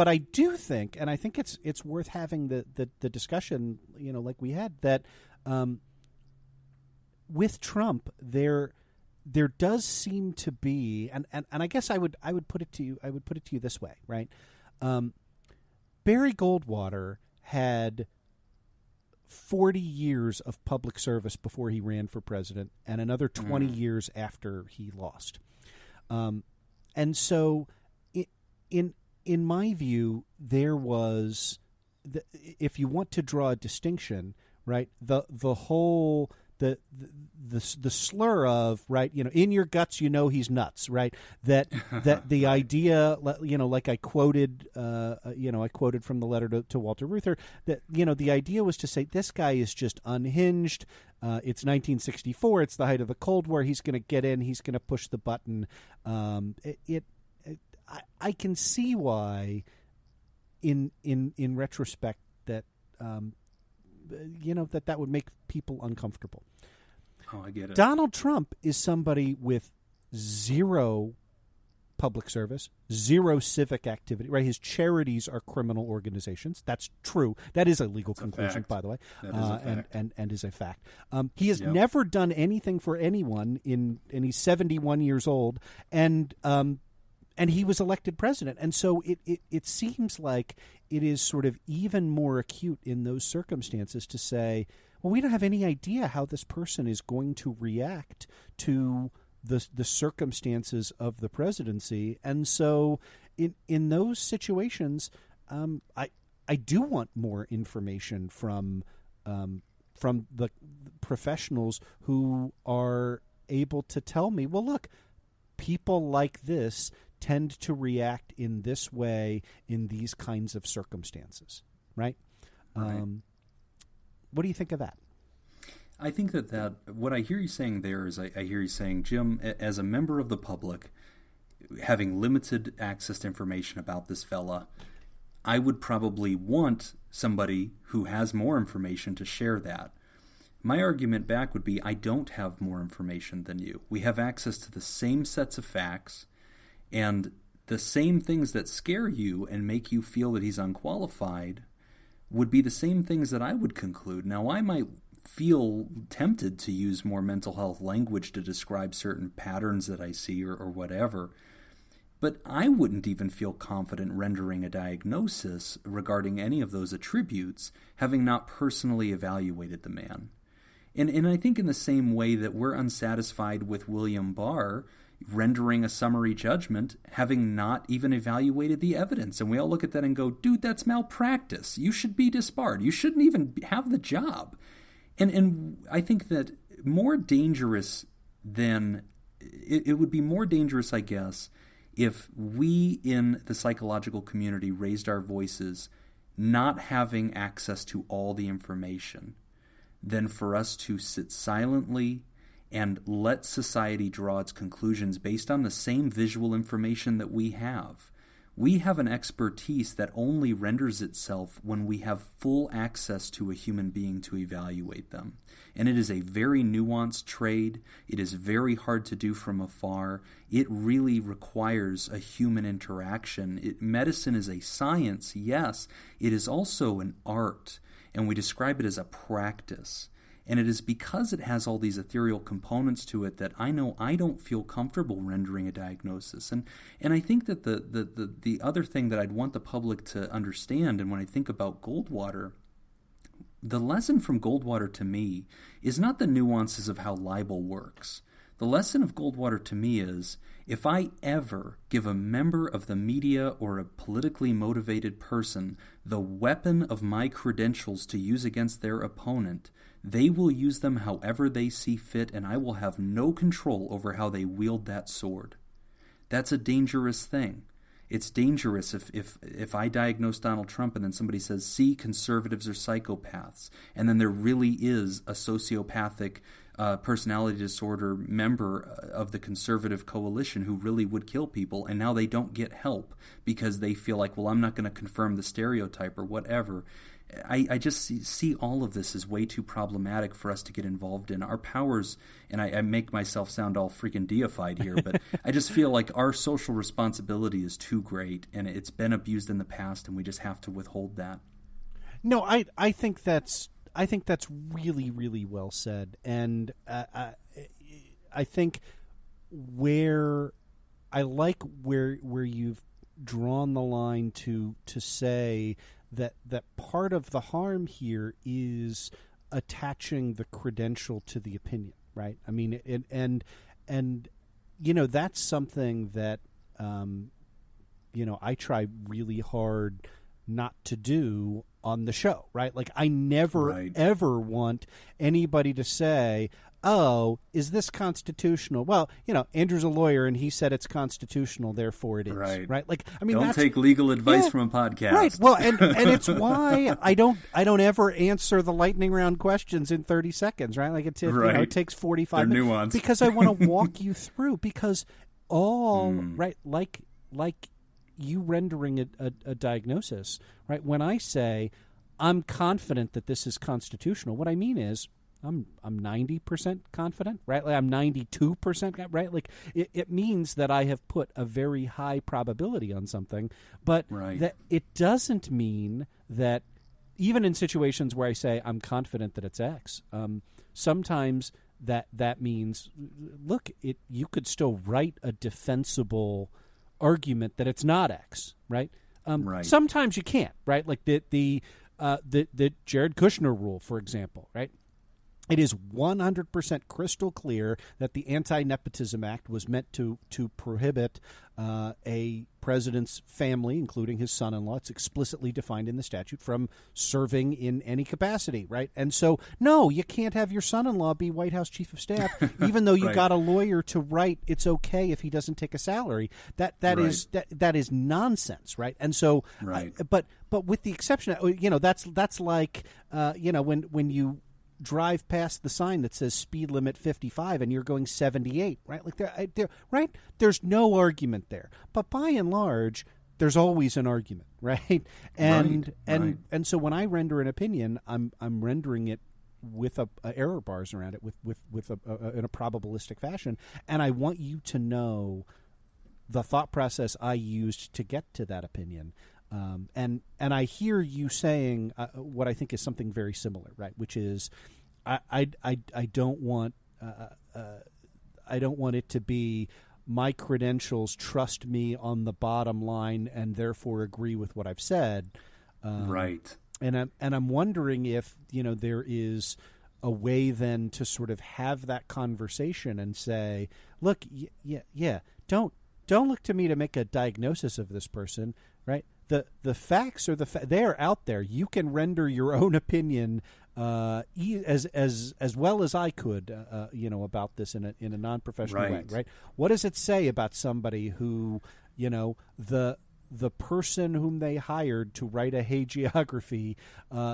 I do think, and I think it's worth having the discussion. Like we had that with Trump there does seem to be, and I guess I would put it to you this way, right? Barry Goldwater had 40 years of public service before he ran for president, and another 20 years after he lost. And so, in my view, there was, if you want to draw a distinction, right? The whole the slur of, right, in your guts, he's nuts, right? That the idea, like I quoted, I quoted from the letter to Walter Reuther, that the idea was to say this guy is just unhinged. It's 1964. It's the height of the Cold War. He's going to get in. He's going to push the button. I can see why, in retrospect, that. That would make people uncomfortable. Oh, I get it. Donald Trump is somebody with zero public service, zero civic activity, right? His charities are criminal organizations. That's true. That is a legal conclusion, by the way. That is a fact. And is a fact. He has never done anything for anyone and he's 71 years old, and he was elected president. And so it seems like it is sort of even more acute in those circumstances to say, well, we don't have any idea how this person is going to react to the circumstances of the presidency. And so in those situations, I do want more information from the professionals who are able to tell me, well, look, people like this tend to react in this way in these kinds of circumstances, right? What do you think of that? I think that what I hear you saying there is I hear you saying, Jim, as a member of the public, having limited access to information about this fella, I would probably want somebody who has more information to share that. My argument back would be, I don't have more information than you. We have access to the same sets of facts, and the same things that scare you and make you feel that he's unqualified would be the same things that I would conclude. Now, I might feel tempted to use more mental health language to describe certain patterns that I see or whatever, but I wouldn't even feel confident rendering a diagnosis regarding any of those attributes, having not personally evaluated the man. And I think in the same way that we're unsatisfied with William Barr rendering a summary judgment, having not even evaluated the evidence. And we all look at that and go, dude, that's malpractice. You should be disbarred. You shouldn't even have the job. And I think that more dangerous than, it would be more dangerous, I guess, if we in the psychological community raised our voices not having access to all the information, than for us to sit silently and let society draw its conclusions based on the same visual information that we have. We have an expertise that only renders itself when we have full access to a human being to evaluate them. And it is a very nuanced trade. It is very hard to do from afar. It really requires a human interaction. Medicine is a science, yes. It is also an art, and we describe it as a practice. And it is because it has all these ethereal components to it that I know I don't feel comfortable rendering a diagnosis. And I think that the other thing that I'd want the public to understand, and when I think about Goldwater, the lesson from Goldwater to me is not the nuances of how libel works. The lesson of Goldwater to me is, if I ever give a member of the media or a politically motivated person the weapon of my credentials to use against their opponent, they will use them however they see fit, and I will have no control over how they wield that sword. That's a dangerous thing. It's dangerous if I diagnose Donald Trump and then somebody says, see, conservatives are psychopaths, and then there really is a sociopathic personality disorder member of the conservative coalition who really would kill people, and now they don't get help because they feel like, well, I'm not going to confirm the stereotype or whatever. I just see all of this as way too problematic for us to get involved in. Our powers, and I make myself sound all freaking deified here, but I just feel like our social responsibility is too great, and it's been abused in the past, and we just have to withhold that. No, I think that's really, really well said, and I think where you've drawn the line to say that part of the harm here is attaching the credential to the opinion, right? I mean, and you know, that's something that I try really hard not to do on the show, right? Like, I never ever want anybody to say, oh, is this constitutional? Well, Andrew's a lawyer and he said it's constitutional, therefore it is. Right? Like, I mean, don't take legal advice from a podcast. Right. Well, and it's why I don't ever answer the lightning round questions in 30 seconds, right? Like, it takes 45 They're minutes. nuanced. Because I want to walk you through, because right, like you rendering a diagnosis, right? When I say I'm confident that this is constitutional, what I mean is I'm 90% confident, right? Like, I'm 92%, right? Like, it means that I have put a very high probability on something, but that it doesn't mean that even in situations where I say I'm confident that it's X, sometimes that means, look, you could still write a defensible argument that it's not X, right? Sometimes you can't, right? Like the Jared Kushner rule, for example, right? It is 100% crystal clear that the Anti-Nepotism Act was meant to prohibit a president's family, including his son-in-law. It's explicitly defined in the statute, from serving in any capacity, right? And so, no, you can't have your son-in-law be White House chief of staff, even though you Right. got a lawyer to write it's okay if he doesn't take a salary. That Right. is nonsense, right? And so, Right. but with the exception, that's like when you drive past the sign that says speed limit 55 and you're going 78, right? Like right? There's no argument there. But by and large, there's always an argument, right? And so when I render an opinion, I'm rendering it with error bars around it, with in a probabilistic fashion, and I want you to know the thought process I used to get to that opinion. And I hear you saying what I think is something very similar, right? Which is, I don't want it to be my credentials trust me on the bottom line and therefore agree with what I've said. Right. And I'm wondering if there is a way then to sort of have that conversation and say, look, don't look to me to make a diagnosis of this person, right? The facts are they're out there. You can render your own opinion as well as I could, about this in a non-professional way, right? What does it say about somebody who, the person whom they hired to write a hagiography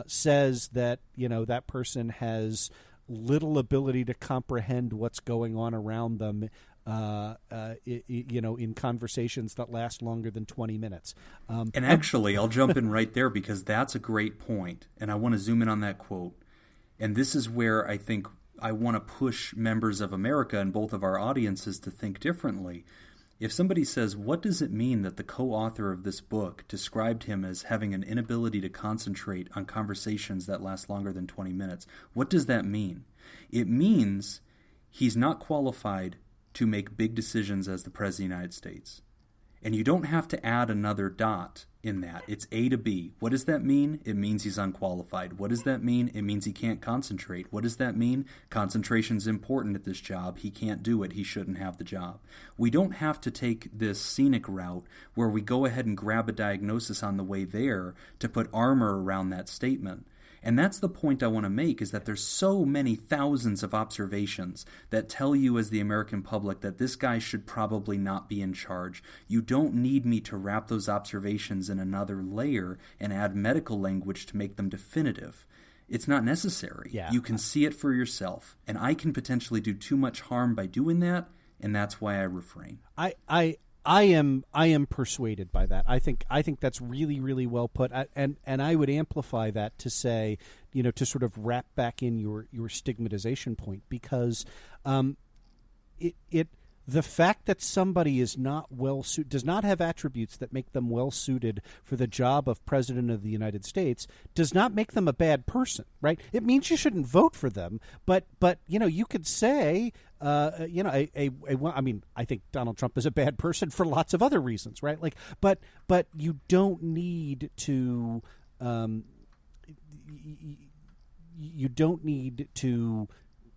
says that that person has little ability to comprehend what's going on around them, in conversations that last longer than 20 minutes. And actually, I'll jump in right there because that's a great point, and I want to zoom in on that quote. And this is where I think I want to push members of America and both of our audiences to think differently. If somebody says, what does it mean that the co-author of this book described him as having an inability to concentrate on conversations that last longer than 20 minutes? What does that mean? It means he's not qualified to make big decisions as the President of the United States. And you don't have to add another dot in that. It's A to B. What does that mean? It means he's unqualified. What does that mean? It means he can't concentrate. What does that mean? Concentration's important at this job. He can't do it. He shouldn't have the job. We don't have to take this scenic route where we go ahead and grab a diagnosis on the way there to put armor around that statement. And that's the point I want to make, is that there's so many thousands of observations that tell you as the American public that this guy should probably not be in charge. You don't need me to wrap those observations in another layer and add medical language to make them definitive. It's not necessary. Yeah. You can see it for yourself. And I can potentially do too much harm by doing that, and that's why I refrain. I am persuaded by that. I think that's really, really well put. And I would amplify that to say, to sort of wrap back in your stigmatization point, because the fact that somebody is not does not have attributes that make them well suited for the job of President of the United States does not make them a bad person, right? It means you shouldn't vote for them, but you could say, I think Donald Trump is a bad person for lots of other reasons, right? Like, but you don't need to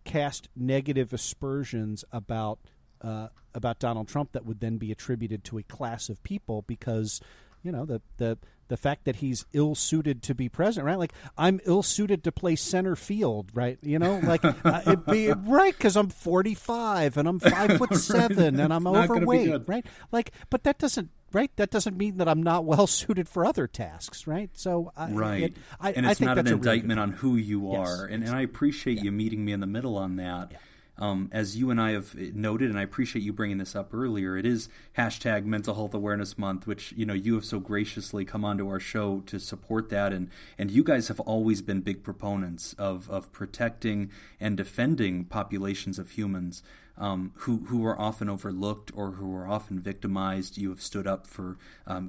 cast negative aspersions about Donald Trump that would then be attributed to a class of people, because the fact that he's ill-suited to be president, right? Like, I'm ill-suited to play center field, right? It'd be right because I'm 45 and I'm 5'7" and I'm overweight, right? Like, but that doesn't mean that I'm not well-suited for other tasks, right? So, and I it's think not that's an a really indictment on who you Yes. are, and I appreciate you meeting me in the middle on that. Yeah. As you and I have noted, and I appreciate you bringing this up earlier, it is hashtag Mental Health Awareness Month, which you have so graciously come onto our show to support that, and you guys have always been big proponents of protecting and defending populations of humans who are often overlooked or who are often victimized. You have stood up for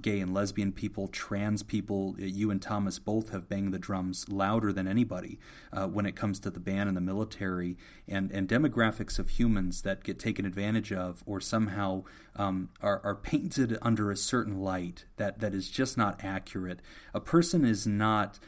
gay and lesbian people, trans people. You and Thomas both have banged the drums louder than anybody when it comes to the ban in the military and demographics of humans that get taken advantage of or somehow are painted under a certain light that is just not accurate. A person is not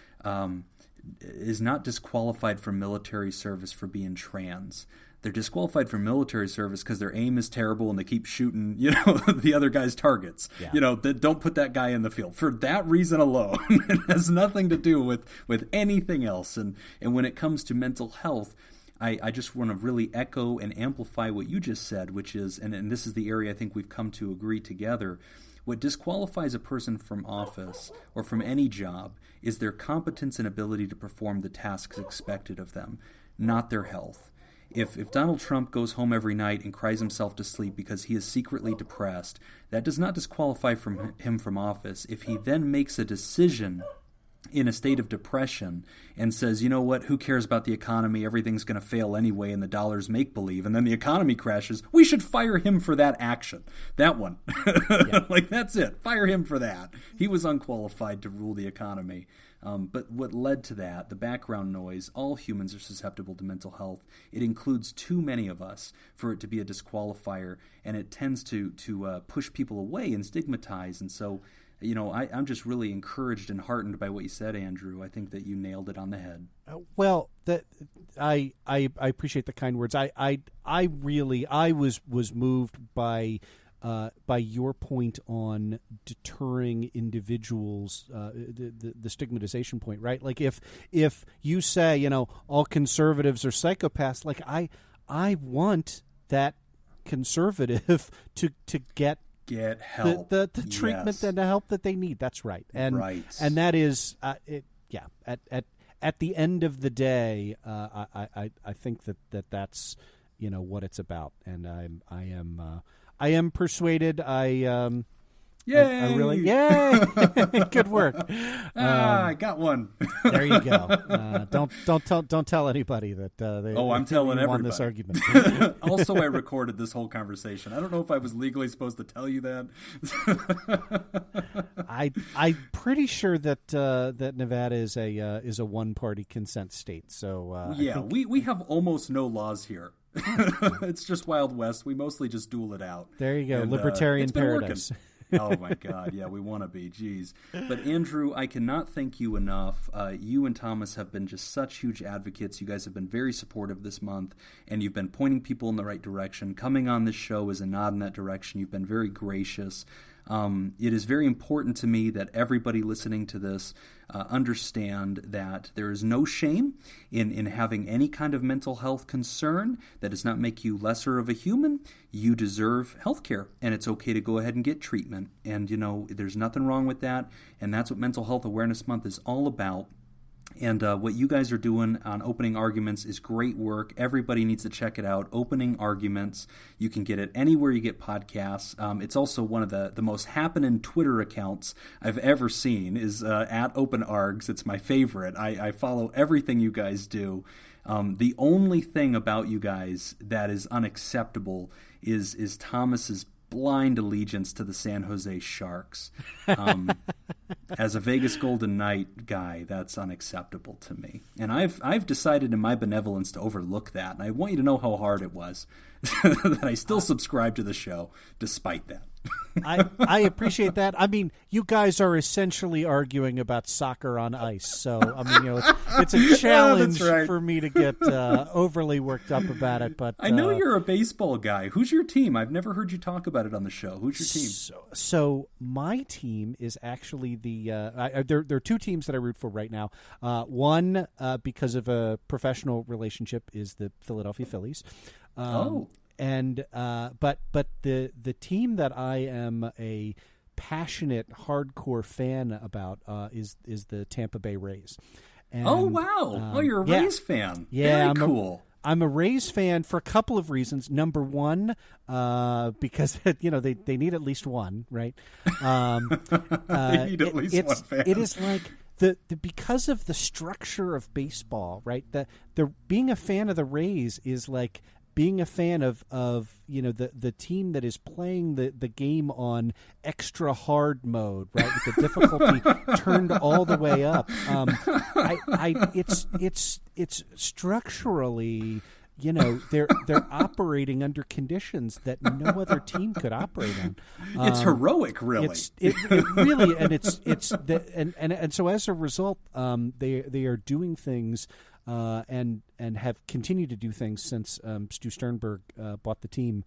is not disqualified from military service for being trans. They're disqualified from military service because their aim is terrible and they keep shooting, the other guy's targets. Yeah. Don't put that guy in the field. For that reason alone, it has nothing to do with anything else. And when it comes to mental health, I just want to really echo and amplify what you just said, which is, and this is the area I think we've come to agree together, what disqualifies a person from office or from any job is their competence and ability to perform the tasks expected of them, not their health. If Donald Trump goes home every night and cries himself to sleep because he is secretly depressed, that does not disqualify him from office. If he then makes a decision in a state of depression and says, you know what, who cares about the economy? Everything's going to fail anyway and the dollar's make-believe, and then the economy crashes, we should fire him for that action. That one. Yeah. Like, that's it. Fire him for that. He was unqualified to rule the economy. But what led to that, the background noise, all humans are susceptible to mental health. It includes too many of us for it to be a disqualifier, and it tends to push people away and stigmatize. And so, I'm just really encouraged and heartened by what you said, Andrew. I think that you nailed it on the head. Well, I appreciate the kind words. I was moved by your point on deterring individuals, the stigmatization point, right? Like if you say, all conservatives are psychopaths, like I want that conservative to get help, the treatment and the help that they need. That's right. And that is at the end of the day, I think that's what it's about, and I am persuaded. Yay! Yay! Good work. I got one. There you go. Don't tell anybody that. I'm telling everybody. Won this argument. Also, I recorded this whole conversation. I don't know if I was legally supposed to tell you that. I'm pretty sure that Nevada is a one-party consent state. So we have almost no laws here. It's just Wild West. We mostly just duel it out. There you go. And, libertarian paradise. Oh, my God. Yeah, we want to be. Jeez. But, Andrew, I cannot thank you enough. You and Thomas have been just such huge advocates. You guys have been very supportive this month, and you've been pointing people in the right direction. Coming on this show is a nod in that direction. You've been very gracious. It is very important to me that everybody listening to this understand that there is no shame in having any kind of mental health concern. That does not make you lesser of a human. You deserve health care, and it's okay to go ahead and get treatment. And, there's nothing wrong with that, and that's what Mental Health Awareness Month is all about. And what you guys are doing on Opening Arguments is great work. Everybody needs to check it out. Opening Arguments. You can get it anywhere you get podcasts. It's also one of the most happening Twitter accounts I've ever seen is at OpenArgs. It's my favorite. I follow everything you guys do. The only thing about you guys that is unacceptable is Thomas's blind allegiance to the San Jose Sharks. As a Vegas Golden Knight guy, that's unacceptable to me. And I've decided in my benevolence to overlook that. And I want you to know how hard it was that I still subscribe to the show despite that. I appreciate that. I mean, you guys are essentially arguing about soccer on ice. So, I mean, it's a challenge for me to get overly worked up about it. But I know you're a baseball guy. Who's your team? I've never heard you talk about it on the show. Who's your team? So my team is actually there are two teams that I root for right now. One, because of a professional relationship, is the Philadelphia Phillies. And but the team that I am a passionate, hardcore fan about is the Tampa Bay Rays. And, oh wow! You're a Rays fan. Yeah, very cool. I'm a Rays fan for a couple of reasons. Number one, because they need at least one, right? They need at least one fan. It is like the because of the structure of baseball, right? The being a fan of the Rays is like being a fan of the team that is playing the game on extra hard mode, right, with the difficulty turned all the way up. It's structurally, they're operating under conditions that no other team could operate on. It's heroic, really. It really, and so as a result, they are doing things and have continued to do things since Stu Sternberg bought the team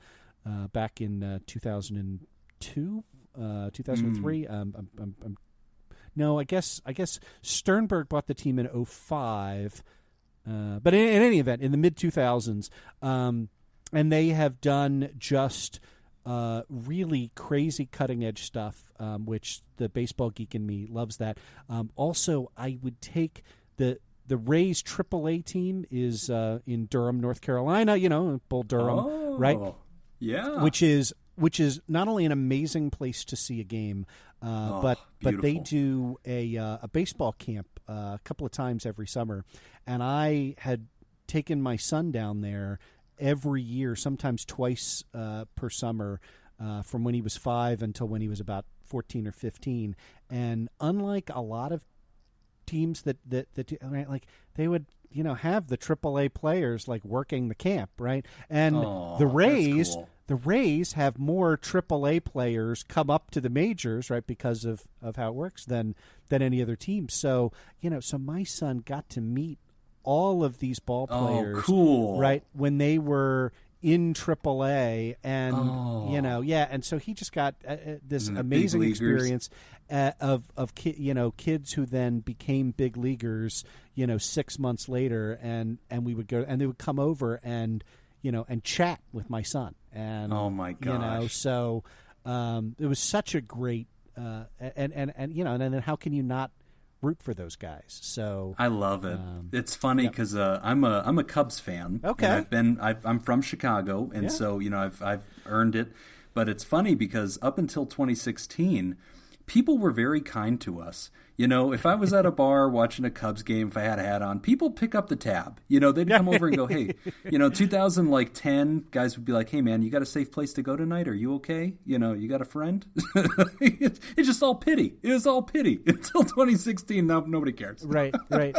back in 2002, 2003. No, I guess Sternberg bought the team in 2005. But in any event, in the mid-2000s, and they have done just really crazy cutting-edge stuff, which the baseball geek in me loves that. Also, I would take the Rays AAA team is in Durham, North Carolina, Bull Durham, right? Yeah. Which is not only an amazing place to see a game, but they do a baseball camp a couple of times every summer, and I had taken my son down there every year, sometimes twice per summer, from when he was 5 until when he was about 14 or 15. And unlike a lot of teams that like they would have the AAA players like working the camp, right? And the Rays. That's cool. The Rays have more AAA players come up to the majors, right, because of how it works than any other team. So, so my son got to meet all of these ball players, cool, right, when they were in AAA, and and so he just got this amazing experience of kids who then became big leaguers, 6 months later, and we would go and they would come over and chat with my son. And oh my gosh! So it was such a great and then how can you not root for those guys? So I love it. It's funny because I'm a Cubs fan. Okay, and I'm from Chicago, and so I've earned it. But it's funny because up until 2016, people were very kind to us. If I was at a bar watching a Cubs game, if I had a hat on, people pick up the tab. They'd come over and go, hey, 2010, guys would be like, hey, man, you got a safe place to go tonight? Are you okay? You got a friend? It's just all pity. It was all pity until 2016. Now nobody cares. Right.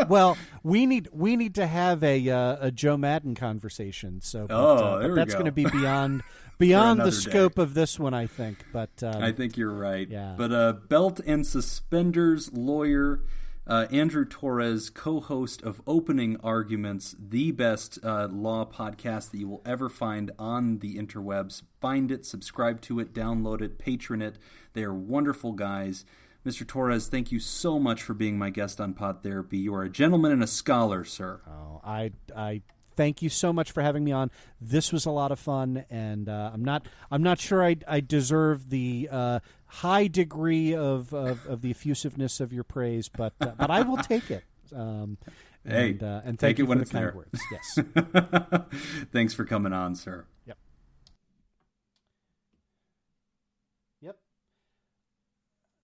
Well, we need to have a Joe Madden conversation. So, but that's going to be beyond the scope of this one, I think. But I think you're right. Yeah. But belt and suspenders lawyer Andrew Torrez, co-host of Opening Arguments, the best law podcast that you will ever find on the interwebs. Find it, subscribe to it, download it, patron it. They are wonderful guys. Mr. Torrez, thank you so much for being my guest on Pod Therapy. You are a gentleman and a scholar, sir. Oh, I thank you so much for having me on. This was a lot of fun, and I'm not sure I deserve the high degree of the effusiveness of your praise, but I will take it. And thank you for the kind words. Yes. Thanks for coming on, sir. Yep.